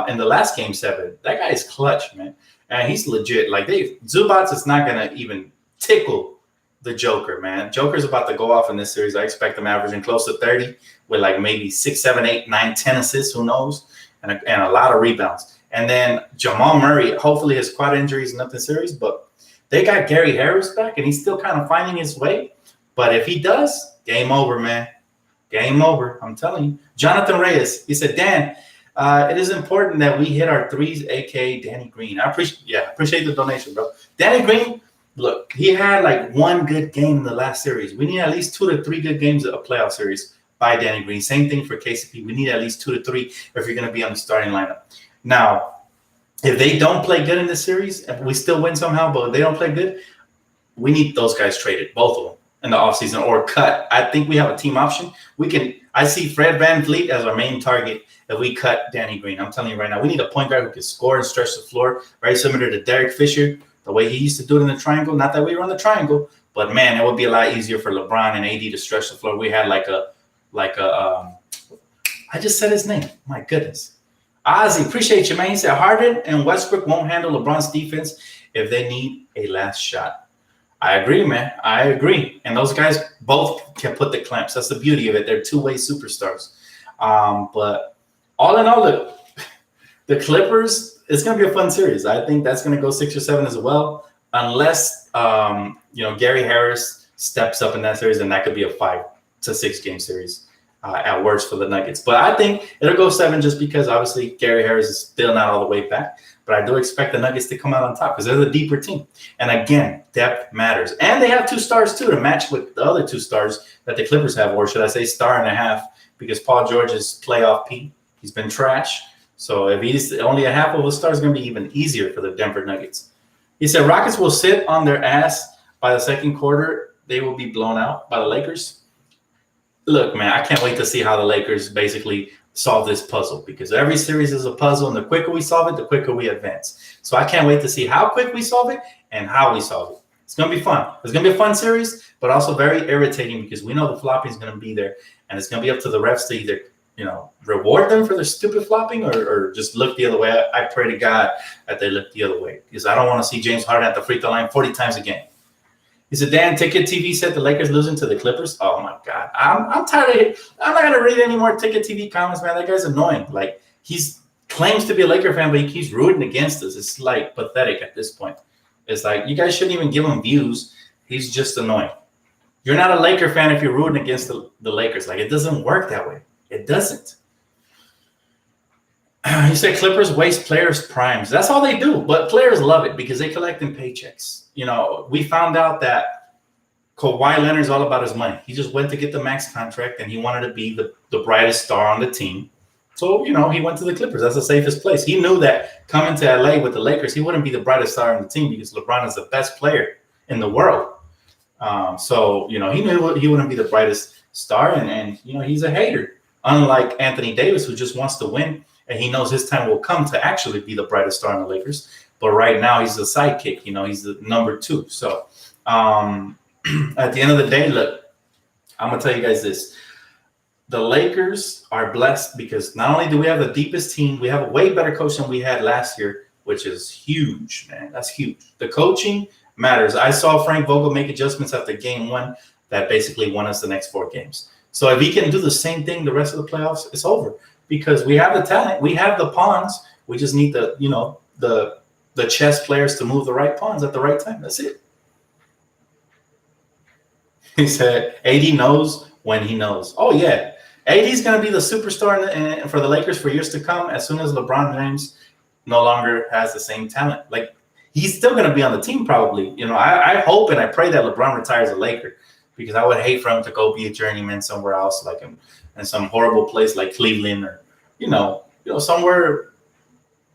in the last game 7. That guy is clutch, man. And he's legit. Like, Zubats is not gonna even tickle the Joker, man. Joker's about to go off in this series. I expect him averaging close to 30 with like maybe 6, 7, 8, 9, 10 assists. Who knows? And a lot of rebounds. And then Jamal Murray. Hopefully his quad injury is nothing serious, but they got Gary Harris back, and he's still kind of finding his way. But if he does, game over, man. Game over. I'm telling you. Jonathan Reyes, he said, Dan, it is important that we hit our threes, a.k.a. Danny Green. I appreciate the donation, bro. Danny Green, look, he had like 1 good game in the last series. We need at least 2 to 3 good games of a playoff series by Danny Green. Same thing for KCP. We need at least 2 to 3 if you're going to be on the starting lineup. Now, if they don't play good in this series, if we still win somehow, but if they don't play good, we need those guys traded, both of them, in the offseason or cut. I think we have a team option. I see Fred VanVleet as our main target if we cut Danny Green. I'm telling you right now, we need a point guard who can score and stretch the floor, very similar to Derek Fisher, the way he used to do it in the triangle. Not that we run the triangle, but, man, it would be a lot easier for LeBron and AD to stretch the floor. We had I just said his name. My goodness. Ozzy, appreciate you, man. He said Harden and Westbrook won't handle LeBron's defense if they need a last shot. I agree, man. I agree. And those guys both can put the clamps. That's the beauty of it. They're two-way superstars. But all in all, look, the Clippers, it's going to be a fun series. I think that's going to go 6 or 7 as well, unless, Gary Harris steps up in that series, and that could be a 5 to 6 game series. At worst for the Nuggets. But I think it'll go 7 just because obviously Gary Harris is still not all the way back. But I do expect the Nuggets to come out on top because they're the deeper team. And again, depth matters. And they have 2 stars too to match with the other 2 stars that the Clippers have, or should I say 1.5 stars, because Paul George is playoff P. He's been trash. So if he's only a half of a star, it's going to be even easier for the Denver Nuggets. He said Rockets will sit on their ass by the second quarter. They will be blown out by the Lakers. Look, man, I can't wait to see how the Lakers basically solve this puzzle because every series is a puzzle, and the quicker we solve it, the quicker we advance. So I can't wait to see how quick we solve it and how we solve it. It's going to be fun. It's going to be a fun series, but also very irritating because we know the flopping is going to be there, and it's going to be up to the refs to either, reward them for their stupid flopping or just look the other way. I pray to God that they look the other way because I don't want to see James Harden at the free throw line 40 times a game. He said, Dan, Ticket TV said the Lakers losing to the Clippers. Oh, my God. I'm tired of it. I'm not going to read any more Ticket TV comments, man. That guy's annoying. Like, claims to be a Laker fan, but he keeps rooting against us. It's, like, pathetic at this point. It's like, you guys shouldn't even give him views. He's just annoying. You're not a Laker fan if you're rooting against the Lakers. Like, it doesn't work that way. It doesn't. He said Clippers waste players' primes. That's all they do. But players love it because they collect in paychecks. We found out that Kawhi Leonard's all about his money. He just went to get the max contract, and he wanted to be the brightest star on the team. So, he went to the Clippers. That's the safest place. He knew that coming to LA with the Lakers, he wouldn't be the brightest star on the team because LeBron is the best player in the world. So, he knew he wouldn't be the brightest star, and he's a hater. Unlike Anthony Davis, who just wants to win, and he knows his time will come to actually be the brightest star on the Lakers. But right now, he's the sidekick. He's the number 2. So at the end of the day, look, I'm going to tell you guys this. The Lakers are blessed because not only do we have the deepest team, we have a way better coach than we had last year, which is huge, man. That's huge. The coaching matters. I saw Frank Vogel make adjustments after game 1 that basically won us the next 4 games. So if he can do the same thing the rest of the playoffs, it's over because we have the talent. We have the pawns. We just need the the chess players to move the right pawns at the right time. That's it. He said, AD knows when he knows. Oh, yeah. AD's going to be the superstar for the Lakers for years to come as soon as LeBron James no longer has the same talent. Like, he's still going to be on the team probably. You know, I hope and I pray that LeBron retires a Laker because I would hate for him to go be a journeyman somewhere else, like in some horrible place like Cleveland or, you know, somewhere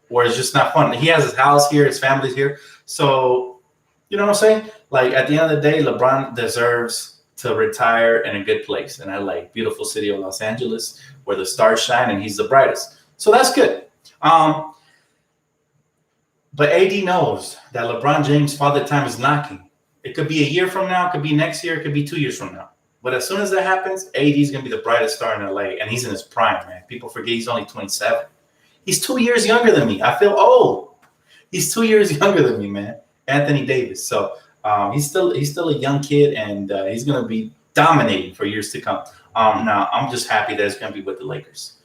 where it's just not fun. He has his house here, his family's here. So, you know what I'm saying? Like, at the end of the day, LeBron deserves to retire in a good place in LA, beautiful city of Los Angeles, where the stars shine and he's the brightest. So that's good. But AD knows that LeBron James' father time is knocking. It could be a year from now, it could be next year, it could be 2 years from now. But as soon as that happens, AD is going to be the brightest star in LA, and he's in his prime, man. People forget he's only 27. He's 2 years younger than me. I feel old. He's 2 years younger than me, man. Anthony Davis. So he's still a young kid, and he's going to be dominating for years to come. Now, I'm just happy that it's going to be with the Lakers.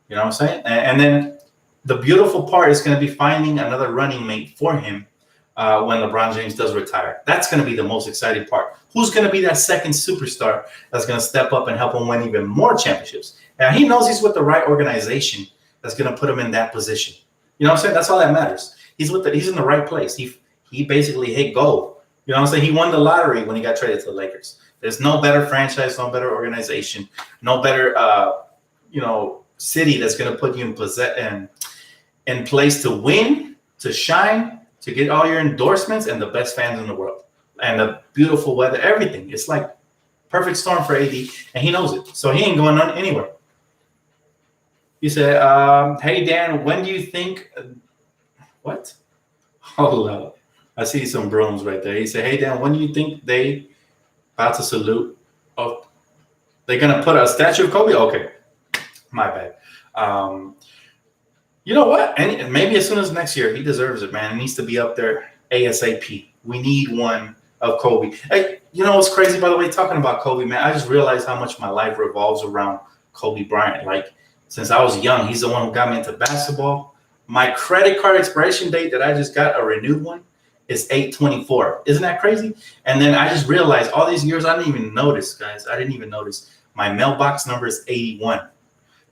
You know what I'm saying? And then the beautiful part is going to be finding another running mate for him when LeBron James does retire. That's going to be the most exciting part. Who's going to be that second superstar that's going to step up and help him win even more championships? And he knows he's with the right organization that's going to put him in that position. You know what I'm saying? That's all that matters. He's in the right place. He basically hit gold. You know what I'm saying? He won the lottery when he got traded to the Lakers. There's no better franchise, no better organization, no better city that's going to put you in place to win, to shine, to get all your endorsements and the best fans in the world and the beautiful weather, everything. It's like perfect storm for AD, and he knows it. So he ain't going anywhere. He said, hey, Dan, when do you think what? Hold up. I see some brooms right there. He said, hey, Dan, when do you think they about to salute? Oh, they're going to put a statue of Kobe? Okay. My bad. You know what? And maybe as soon as next year, he deserves it, man. It needs to be up there ASAP. We need one of Kobe. Hey, you know what's crazy, by the way, talking about Kobe, man, I just realized how much my life revolves around Kobe Bryant. Like, since I was young, he's the one who got me into basketball. My credit card expiration date that I just got, a renewed one, is 8/24. Isn't that crazy? And then I just realized all these years, I didn't even notice, guys. I didn't even notice. My mailbox number is 81.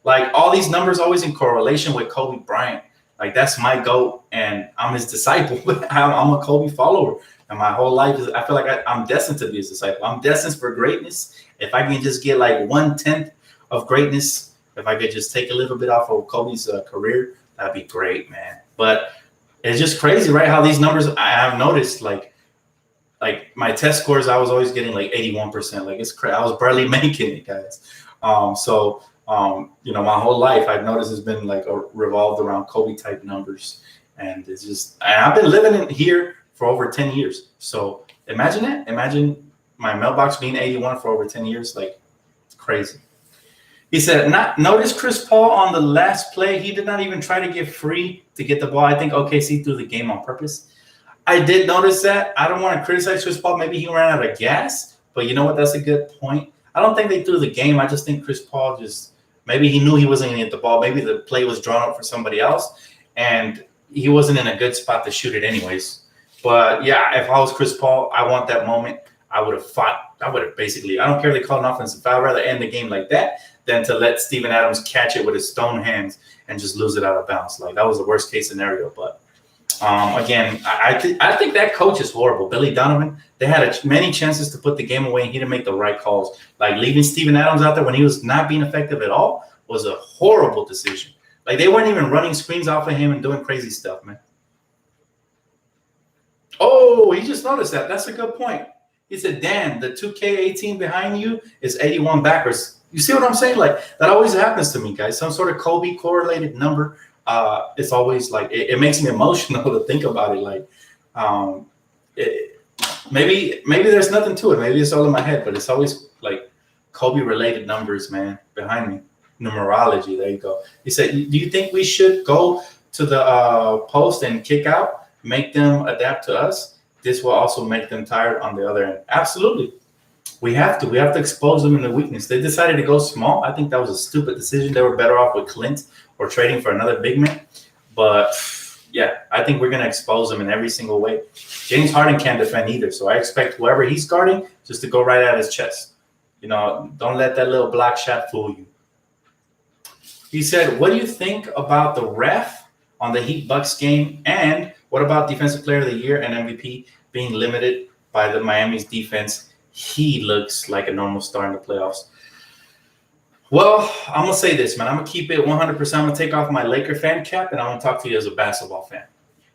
Like, all these numbers always in correlation with Kobe Bryant. Like, that's my GOAT, and I'm his disciple. I'm a Kobe follower. And my whole life, I feel like I'm destined to be his disciple. I'm destined for greatness. If I can just get like 1/10 of greatness, if I could just take a little bit off of Kobe's career, that'd be great, man. But it's just crazy, right? How these numbers, I have noticed, like my test scores, I was always getting like 81%. Like, it's crazy. I was barely making it, guys. My whole life I've noticed it's been like revolved around Kobe type numbers, and it's just, and I've been living in here for over 10 years. So imagine that. Imagine my mailbox being 81 for over 10 years. Like, it's crazy. He said, notice Chris Paul on the last play. He did not even try to get free to get the ball. I think OKC threw the game on purpose. I did notice that. I don't want to criticize Chris Paul. Maybe he ran out of gas, but you know what? That's a good point. I don't think they threw the game. I just think Chris Paul maybe he knew he wasn't going to get the ball. Maybe the play was drawn up for somebody else, and he wasn't in a good spot to shoot it anyways. But, yeah, if I was Chris Paul, I want that moment. I would have fought. I would have basically – I don't care if they call an offensive foul. I'd rather end the game like that than to let Steven Adams catch it with his stone hands and just lose it out of bounds. Like, that was the worst-case scenario. But, again, I think that coach is horrible. Billy Donovan, they had many chances to put the game away, and he didn't make the right calls. Like, leaving Steven Adams out there when he was not being effective at all was a horrible decision. Like, they weren't even running screens off of him and doing crazy stuff, man. Oh, he just noticed that. That's a good point. He said, Dan, the 2K18 behind you is 81 backers. You see what I'm saying? Like, that always happens to me, guys. Some sort of Kobe correlated number. It's always like, it makes me emotional to think about it. Like, maybe there's nothing to it. Maybe it's all in my head, but it's always like Kobe related numbers, man, behind me. Numerology. There you go. He said, do you think we should go to the post and kick out, make them adapt to us? This will also make them tired on the other end. Absolutely. We have to expose them in the weakness. They decided to go small. I think that was a stupid decision. They were better off with Clint or trading for another big man. But yeah, I think we're going to expose him in every single way. James Harden can't defend either, so I expect whoever he's guarding just to go right at his chest. Don't let that little block shot fool you. He said, what do you think about the ref on the Heat Bucks game? And what about Defensive Player of the Year and MVP being limited by the Miami's defense? He looks like a normal star in the playoffs. Well, I'm going to say this, man. I'm going to keep it 100%. I'm going to take off my Laker fan cap, and I'm going to talk to you as a basketball fan.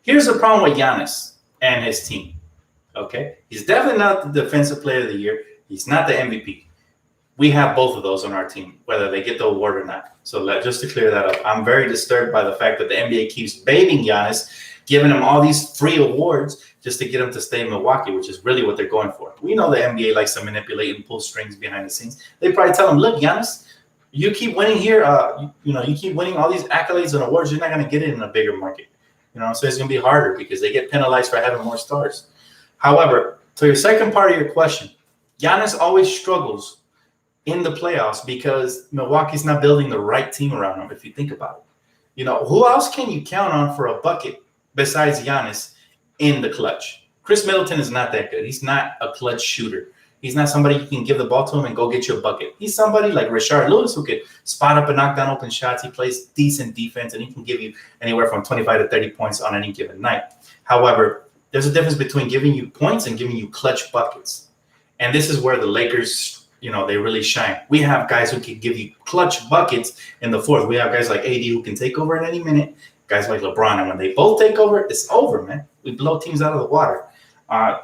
Here's the problem with Giannis and his team, okay? He's definitely not the Defensive Player of the Year. He's not the MVP. We have both of those on our team, whether they get the award or not. So just to clear that up, I'm very disturbed by the fact that the NBA keeps babying Giannis, giving him all these free awards just to get him to stay in Milwaukee, which is really what they're going for. We know the NBA likes to manipulate and pull strings behind the scenes. They probably tell him, look, Giannis, you keep winning here. You keep winning all these accolades and awards. You're not going to get it in a bigger market. So it's going to be harder because they get penalized for having more stars. However, to your second part of your question, Giannis always struggles in the playoffs because Milwaukee's not building the right team around him, if you think about it. Who else can you count on for a bucket besides Giannis in the clutch? Chris Middleton is not that good. He's not a clutch shooter. He's not somebody you can give the ball to him and go get you a bucket. He's somebody like Rashard Lewis who could spot up and knock down open shots. He plays decent defense, and he can give you anywhere from 25 to 30 points on any given night. However, there's a difference between giving you points and giving you clutch buckets. And this is where the Lakers, they really shine. We have guys who can give you clutch buckets in the fourth. We have guys like AD who can take over at any minute, guys like LeBron. And when they both take over, it's over, man. We blow teams out of the water.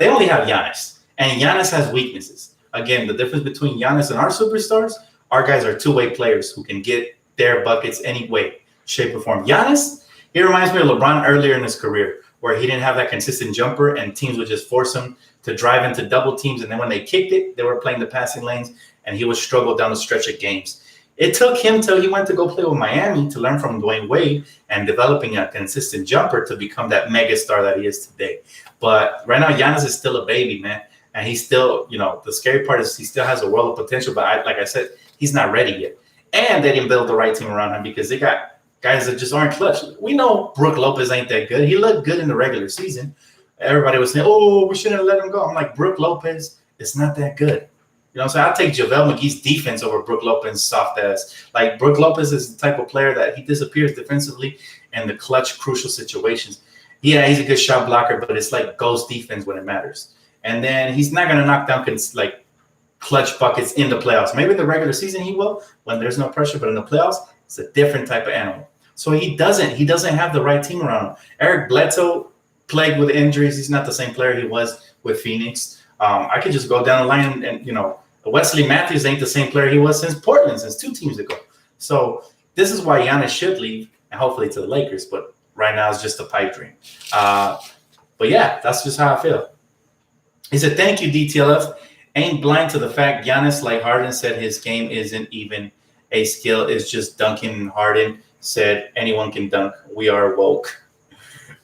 They only have Giannis. And Giannis has weaknesses. Again, the difference between Giannis and our superstars, our guys are two-way players who can get their buckets any way, shape, or form. Giannis, he reminds me of LeBron earlier in his career, where he didn't have that consistent jumper and teams would just force him to drive into double teams. And then when they kicked it, they were playing the passing lanes, and he would struggle down the stretch of games. It took him till he went to go play with Miami to learn from Dwayne Wade and developing a consistent jumper to become that mega star that he is today. But right now, Giannis is still a baby, man. And he's still, the scary part is he still has a world of potential. But like I said, he's not ready yet. And they didn't build the right team around him because they got guys that just aren't clutch. We know Brook Lopez ain't that good. He looked good in the regular season. Everybody was saying, oh, we shouldn't have let him go. I'm like, Brook Lopez is not that good. So I'll take JaVale McGee's defense over Brook Lopez's soft ass. Like, Brook Lopez is the type of player that he disappears defensively in the clutch, crucial situations. Yeah, he's a good shot blocker, but it's like ghost defense when it matters. And then he's not going to knock down clutch buckets in the playoffs. Maybe in the regular season he will when there's no pressure, but in the playoffs, it's a different type of animal. So he doesn't have the right team around him. Eric Bledsoe, plagued with injuries. He's not the same player he was with Phoenix. I could just go down the line and Wesley Matthews ain't the same player he was since Portland, since 2 teams ago. So this is why Giannis should leave, and hopefully to the Lakers. But right now it's just a pipe dream. But yeah, that's just how I feel. He said, thank you, DTLF. Ain't blind to the fact Giannis, like Harden said, his game isn't even a skill. It's just dunking. Harden said anyone can dunk. We are woke.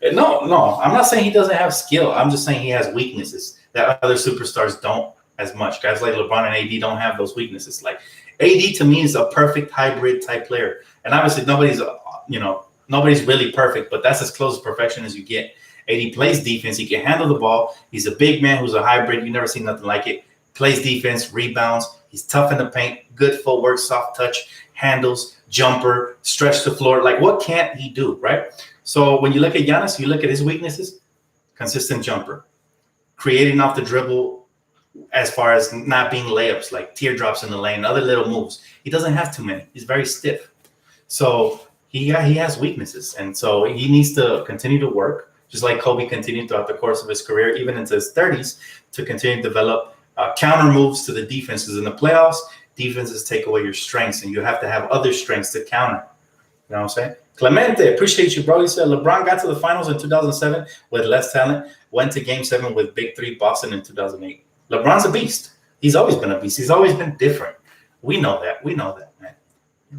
No, I'm not saying he doesn't have skill. I'm just saying he has weaknesses that other superstars don't as much. Guys like LeBron and AD don't have those weaknesses. Like AD to me is a perfect hybrid type player. And obviously nobody's really perfect, but that's as close to perfection as you get. AD plays defense. He can handle the ball. He's a big man who's a hybrid. You never seen nothing like it. Plays defense, rebounds. He's tough in the paint, good footwork, soft touch, handles, jumper, stretch the floor. Like, what can't he do, right? So when you look at Giannis, you look at his weaknesses, consistent jumper, creating off the dribble as far as not being layups, like teardrops in the lane, other little moves. He doesn't have too many. He's very stiff. So he has weaknesses. And so he needs to continue to work, just like Kobe continued throughout the course of his career, even into his 30s, to continue to develop counter moves to the defenses. In the playoffs, defenses take away your strengths, and you have to have other strengths to counter. You know what I'm saying? Clemente, appreciate you, bro. He said LeBron got to the finals in 2007 with less talent, went to Game 7 with Big 3 Boston in 2008. LeBron's a beast. He's always been a beast. He's always been different. We know that, man.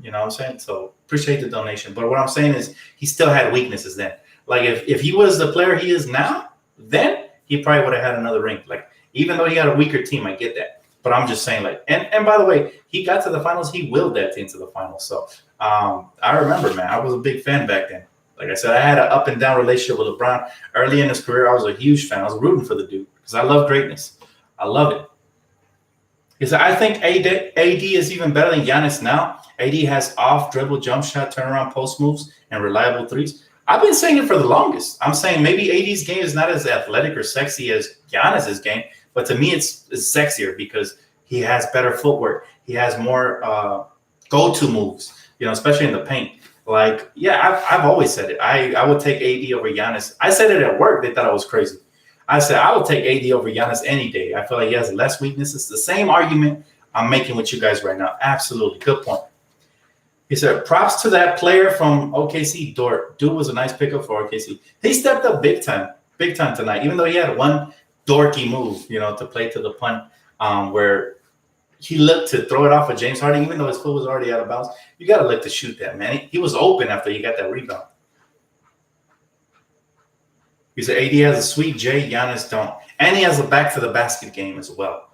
You know what I'm saying? So appreciate the donation. But what I'm saying is he still had weaknesses then. Like, if he was the player he is now, then he probably would have had another ring. Like, even though he had a weaker team, I get that. But I'm just saying, like, and by the way, he got to the finals. He willed that team to the finals. So I remember, man, I was a big fan back then Like I said, I had an up and down relationship with LeBron. Early in his career, I was a huge fan. I was rooting for the dude because I love greatness. I love it. Because I think AD is even better than Giannis now. AD has off dribble, jump shot, turnaround, post moves, and reliable threes. I've been saying it for the longest. I'm saying maybe AD's game is not as athletic or sexy as Giannis's game, but to me, it's sexier because he has better footwork. He has more go-to moves, especially in the paint. Like, yeah, I've always said it. I would take AD over Giannis. I said it at work. They thought I was crazy. I said I would take AD over Giannis any day. I feel like he has less weaknesses. The same argument I'm making with you guys right now. Absolutely. Good point. He said, props to that player from OKC, Dort. Dude was a nice pickup for OKC. He stepped up big time tonight, even though he had one dorky move, to play to the punt where he looked to throw it off of James Harden, even though his foot was already out of bounds. You got to look to shoot that, man. He was open after he got that rebound. He said, AD has a sweet J, Giannis don't. And he has a back-to-the-basket game as well.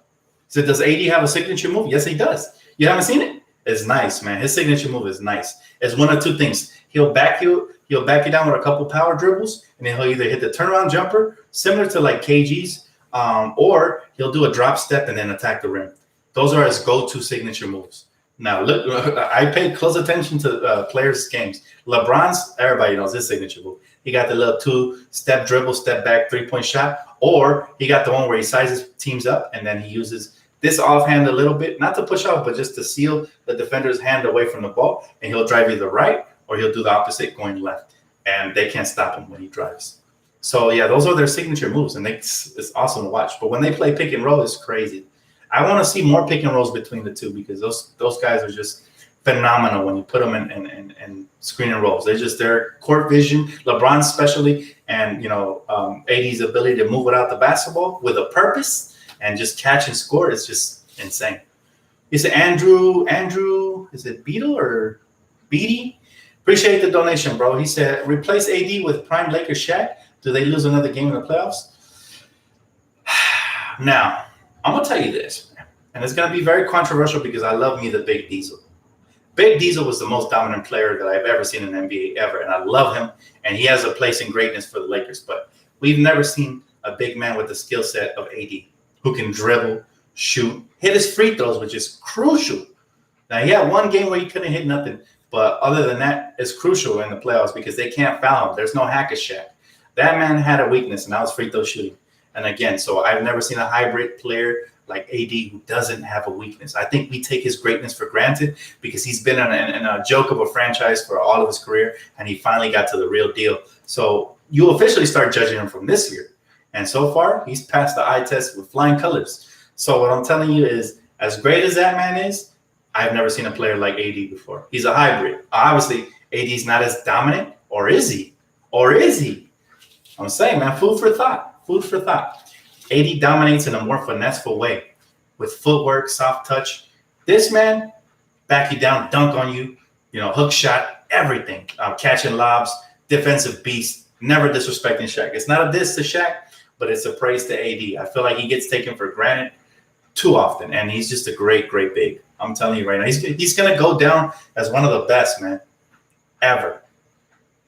He said, does AD have a signature move? Yes, he does. You haven't seen it? It's nice, man. His signature move is nice. It's one of two things. He'll back you down with a couple power dribbles, and then he'll either hit the turnaround jumper, similar to like KG's, or he'll do a drop step and then attack the rim. Those are his go-to signature moves. Now, look, I paid close attention to players' games. LeBron's, everybody knows his signature move. He got the little two-step dribble, step back, three-point shot, or he got the one where he sizes teams up, and then he uses this offhand a little bit, not to push off, but just to seal the defender's hand away from the ball, and he'll drive either right or he'll do the opposite going left, and they can't stop him when he drives. So, yeah, those are their signature moves, and it's awesome to watch. But when they play pick and roll, it's crazy. I want to see more pick and rolls between the two because those guys are just phenomenal when you put them in screen and rolls. Their court vision, LeBron especially, and AD's ability to move without the basketball with a purpose and just catch and score is just insane. He said, Andrew, is it Beetle or Beatty? Appreciate the donation, bro. He said, replace AD with prime Lakers Shaq. Do they lose another game in the playoffs? Now, I'm going to tell you this, and it's going to be very controversial because I love me the Big Diesel. Big Diesel was the most dominant player that I've ever seen in the NBA ever, and I love him, and he has a place in greatness for the Lakers. But we've never seen a big man with the skill set of AD who can dribble, shoot, hit his free throws, which is crucial. Now, he had one game where he couldn't hit nothing, but other than that, it's crucial in the playoffs because they can't foul him. There's no hack-a-shack. That man had a weakness, and that was free throw shooting. And again, so I've never seen a hybrid player like AD who doesn't have a weakness. I think we take his greatness for granted because he's been in a joke of a franchise for all of his career, and he finally got to the real deal. So you officially start judging him from this year. And so far, he's passed the eye test with flying colors. So what I'm telling you is, as great as that man is, I've never seen a player like AD before. He's a hybrid. Obviously, AD's not as dominant, or is he? I'm saying, man, food for thought. AD dominates in a more finesseful way with footwork, soft touch. This man, back you down, dunk on you, hook shot, everything. Catching lobs, defensive beast, never disrespecting Shaq. It's not a diss to Shaq, but it's a praise to AD. I feel like he gets taken for granted too often, and he's just a great, great big. I'm telling you right now, he's going to go down as one of the best, man, ever.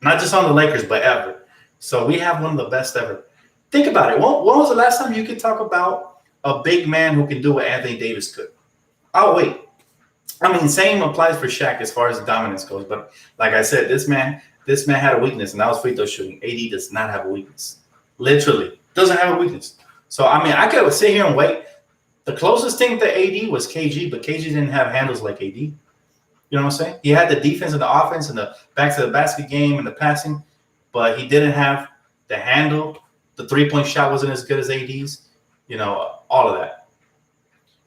Not just on the Lakers, but ever. So we have one of the best ever. Think about it. When was the last time you could talk about a big man who can do what Anthony Davis could? Oh, wait. I mean, same applies for Shaq as far as dominance goes. But like I said, this man had a weakness, and that was free throw shooting. AD does not have a weakness. Literally. Doesn't have a weakness. So, I mean, I could sit here and wait. The closest thing to AD was KG, but KG didn't have handles like AD. You know what I'm saying? He had the defense and the offense and the back-to-the-basket game and the passing, but he didn't have the handle. The three-point shot wasn't as good as AD's. All of that.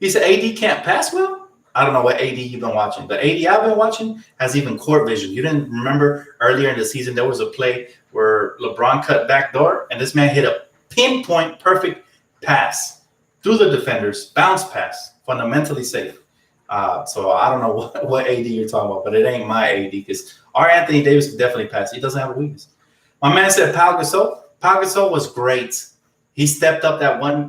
He said AD can't pass well? I don't know what AD you've been watching. The AD I've been watching has even court vision. You didn't remember earlier in the season there was a play where LeBron cut backdoor, and this man hit a pinpoint perfect pass through the defenders, bounce pass, fundamentally safe. So I don't know what AD you're talking about, but it ain't my AD because our Anthony Davis can definitely pass. He doesn't have a weakness. My man said Pau Gasol. Pau Gasol was great. He stepped up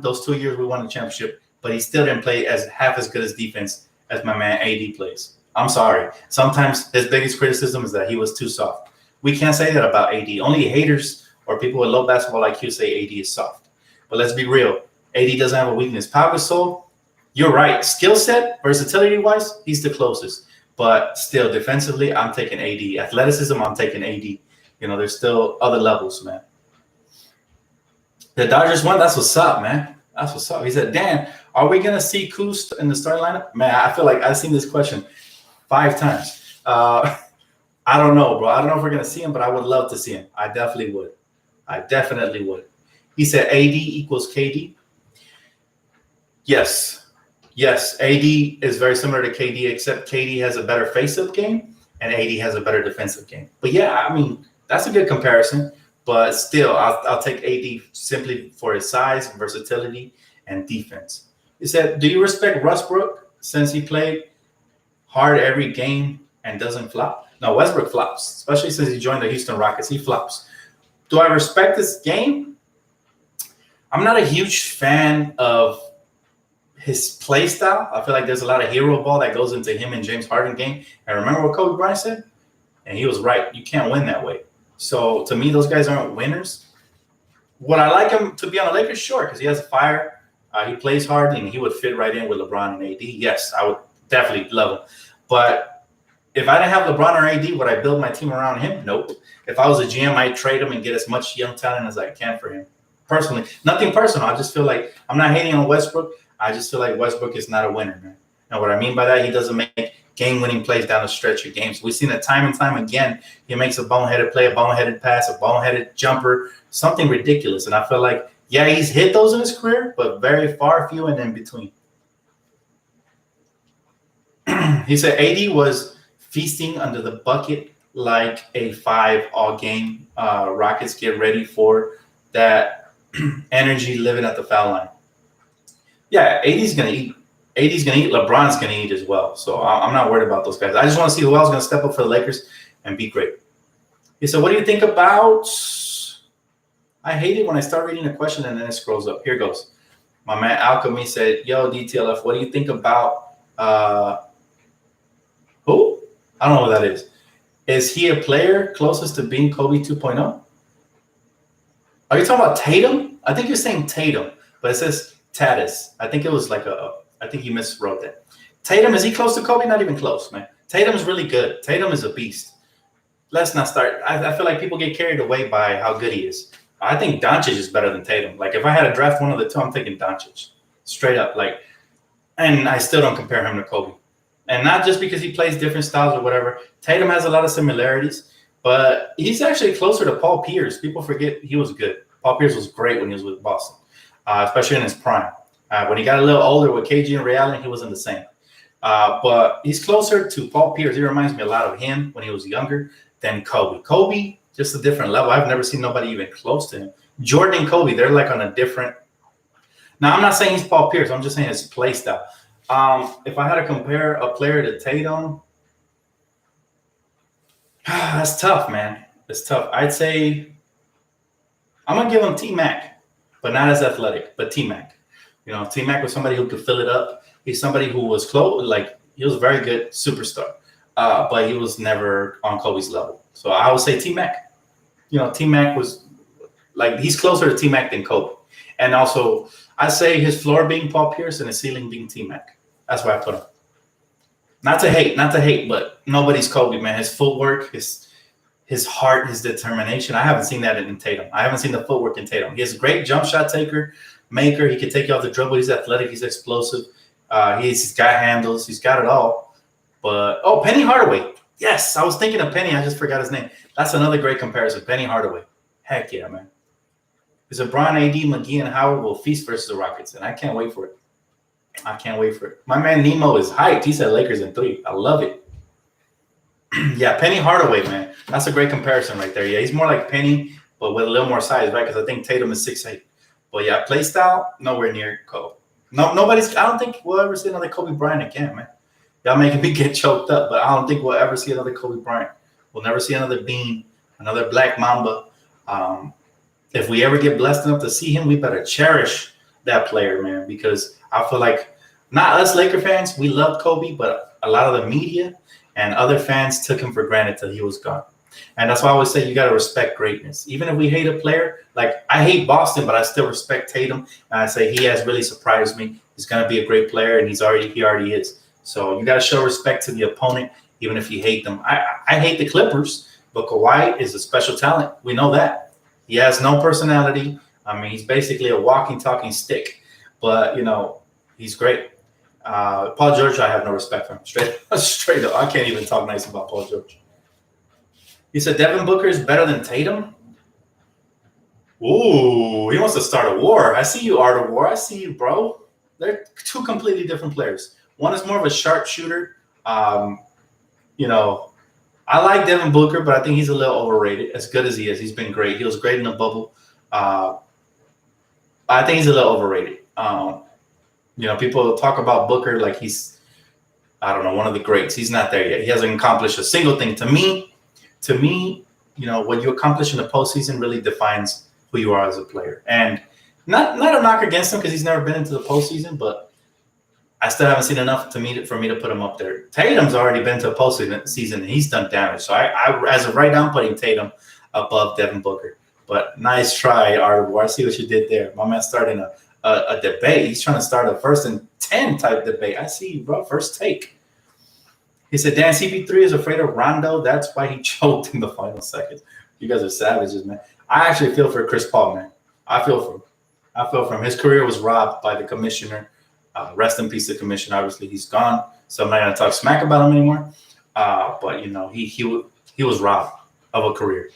those 2 years we won the championship, but he still didn't play half as good as defense as my man AD plays. I'm sorry. Sometimes his biggest criticism is that he was too soft. We can't say that about AD. Only haters or people with low basketball IQ say AD is soft. But let's be real. AD doesn't have a weakness. Pau Gasol, you're right. Skill set, versatility-wise, he's the closest. But still, defensively, I'm taking AD. Athleticism, I'm taking AD. You know, there's still other levels, man. The Dodgers won. That's what's up, man. That's what's up. He said, Dan, are we going to see Kuz in the starting lineup? Man, I feel like I've seen this question 5 times. I don't know, bro. I don't know if we're going to see him, but I would love to see him. I definitely would. I definitely would. He said AD equals KD. Yes. Yes, AD is very similar to KD, except KD has a better face-up game and AD has a better defensive game. But yeah, I mean, that's a good comparison. But still, I'll take AD simply for his size, versatility, and defense. He said, do you respect Westbrook since he played hard every game and doesn't flop? No, Westbrook flops, especially since he joined the Houston Rockets. He flops. Do I respect this game? I'm not a huge fan of his play style. I feel like there's a lot of hero ball that goes into him and James Harden game. And remember what Kobe Bryant said? And he was right. You can't win that way. So to me, those guys aren't winners. Would I like him to be on the Lakers? Sure, because he has fire. He plays hard, and he would fit right in with LeBron and AD. Yes, I would definitely love him. But if I didn't have LeBron or AD, would I build my team around him? Nope. If I was a GM, I'd trade him and get as much young talent as I can for him. Personally, nothing personal. I just feel like I'm not hating on Westbrook. I just feel like Westbrook is not a winner, man. And what I mean by that, he doesn't make game-winning plays down the stretch of games. We've seen it time and time again. He makes a boneheaded play, a boneheaded pass, a boneheaded jumper, something ridiculous. And I feel like, yeah, he's hit those in his career, but very far few and in between. He said AD was feasting under the bucket like a 5 all game. Rockets get ready for that energy living at the foul line. Yeah, AD's going to eat. AD's going to eat. LeBron's going to eat as well. So I'm not worried about those guys. I just want to see who else is going to step up for the Lakers and be great. He said, what do you think about – I hate it when I start reading a question and then it scrolls up. Here goes. My man Alchemy said, yo, DTLF, what do you think about who? I don't know what that is. Is he a player closest to being Kobe 2.0? Are you talking about Tatum? I think you're saying Tatum, but it says Tatis. I think it was like I think he miswrote that. Tatum, is he close to Kobe? Not even close, man. Tatum's really good. Tatum is a beast. Let's not start. I feel like people get carried away by how good he is. I think Doncic is better than Tatum. Like, if I had to draft one of the two, I'm taking Doncic. Straight up. And I still don't compare him to Kobe. And not just because he plays different styles or whatever. Tatum has a lot of similarities, but he's actually closer to Paul Pierce. People forget he was good. Paul Pierce was great when he was with Boston, especially in his prime. When he got a little older with KG and Ray Allen, he wasn't the same. But he's closer to Paul Pierce. He reminds me a lot of him when he was younger than Kobe. Kobe, just a different level. I've never seen nobody even close to him. Jordan and Kobe, they're like on a different. Now, I'm not saying he's Paul Pierce. I'm just saying his play style. If I had to compare a player to Tatum, that's tough, man. It's tough. I'd say I'm going to give him T-Mac, but not as athletic, but T-Mac. You know, T-Mac was somebody who could fill it up. He's somebody who was close, like he was a very good superstar, but he was never on Kobe's level. So I would say T-Mac. You know, T-Mac was like, he's closer to T-Mac than Kobe. And also, I say his floor being Paul Pierce and his ceiling being T-Mac. That's where I put him. Not to hate, but nobody's Kobe, man. His footwork, his heart, his determination. I haven't seen that in Tatum. I haven't seen the footwork in Tatum. He's a great jump shot maker. He can take you off the dribble. He's athletic. He's explosive. He's got handles. He's got it all. But, Penny Hardaway. Yes, I was thinking of Penny. I just forgot his name. That's another great comparison. Penny Hardaway. Heck yeah, man. Because LeBron, AD, McGee, and Howard will feast versus the Rockets, and I can't wait for it. My man Nemo is hyped. He said Lakers in 3. I love it. Yeah, Penny Hardaway, man. That's a great comparison right there. Yeah, he's more like Penny, but with a little more size, right? Because I think Tatum is 6'8". But yeah, play style, nowhere near Kobe. I don't think we'll ever see another Kobe Bryant again, man. Y'all making me get choked up, but I don't think we'll ever see another Kobe Bryant. We'll never see another Bean, another Black Mamba. If we ever get blessed enough to see him, we better cherish that player, man, because I feel like not us Laker fans, we loved Kobe, but a lot of the media and other fans took him for granted till he was gone. And that's why I always say you got to respect greatness. Even if we hate a player, like I hate Boston, but I still respect Tatum. And I say he has really surprised me. He's going to be a great player, and he already is. So you got to show respect to the opponent, even if you hate them. I hate the Clippers, but Kawhi is a special talent. We know that. He has no personality. I mean, he's basically a walking, talking stick. But, he's great. Paul George, I have no respect for him. Straight up. I can't even talk nice about Paul George. He said Devin Booker is better than Tatum? Ooh, he wants to start a war. I see you, Art of War. I see you, bro. They're two completely different players. One is more of a sharpshooter. I like Devin Booker, but I think he's a little overrated. As good as he is, he's been great. He was great in the bubble. I think he's a little overrated. People talk about Booker like he's, I don't know, one of the greats. He's not there yet. He hasn't accomplished a single thing. To me, what you accomplish in the postseason really defines who you are as a player. And not a knock against him because he's never been into the postseason, but I still haven't seen enough for me to put him up there. Tatum's already been to a postseason and he's done damage. So I as of right now, I'm putting Tatum above Devin Booker. But nice try, Art of War. I see what you did there. My man starting a debate. He's trying to start a 1st and 10 type debate. I see you, bro. First take. He said, Dan, CP3 is afraid of Rondo. That's why he choked in the final seconds. You guys are savages, man. I actually feel for Chris Paul, man. I feel for him. His career was robbed by the commissioner. Rest in peace, the commissioner. Obviously, he's gone. So I'm not going to talk smack about him anymore. But, he was robbed of a career.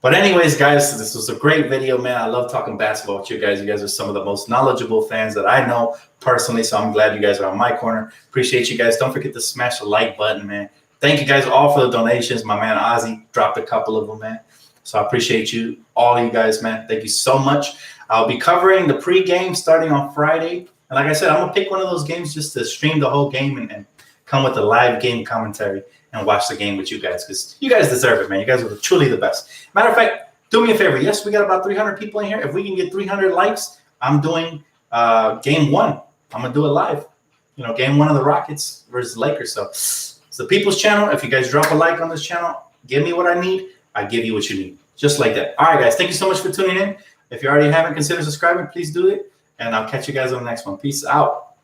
But anyways, guys, this was a great video, man. I love talking basketball with you guys. You guys are some of the most knowledgeable fans that I know personally, so I'm glad you guys are on my corner. Appreciate you guys. Don't forget to smash the like button, man. Thank you guys all for the donations. My man Ozzy dropped a couple of them, man. So I appreciate you, all you guys, man. Thank you so much. I'll be covering the pregame starting on Friday. And like I said, I'm going to pick one of those games just to stream the whole game and come with a live game commentary and watch the game with you guys because you guys deserve it, man. You guys are truly the best. Matter of fact, do me a favor. Yes, we got about 300 people in here. If we can get 300 likes, I'm doing game 1. I'm going to do it live. Game 1 of the Rockets versus Lakers. So it's the People's Channel. If you guys drop a like on this channel, give me what I need. I give you what you need. Just like that. All right, guys. Thank you so much for tuning in. If you already haven't considered subscribing, please do it. And I'll catch you guys on the next one. Peace out.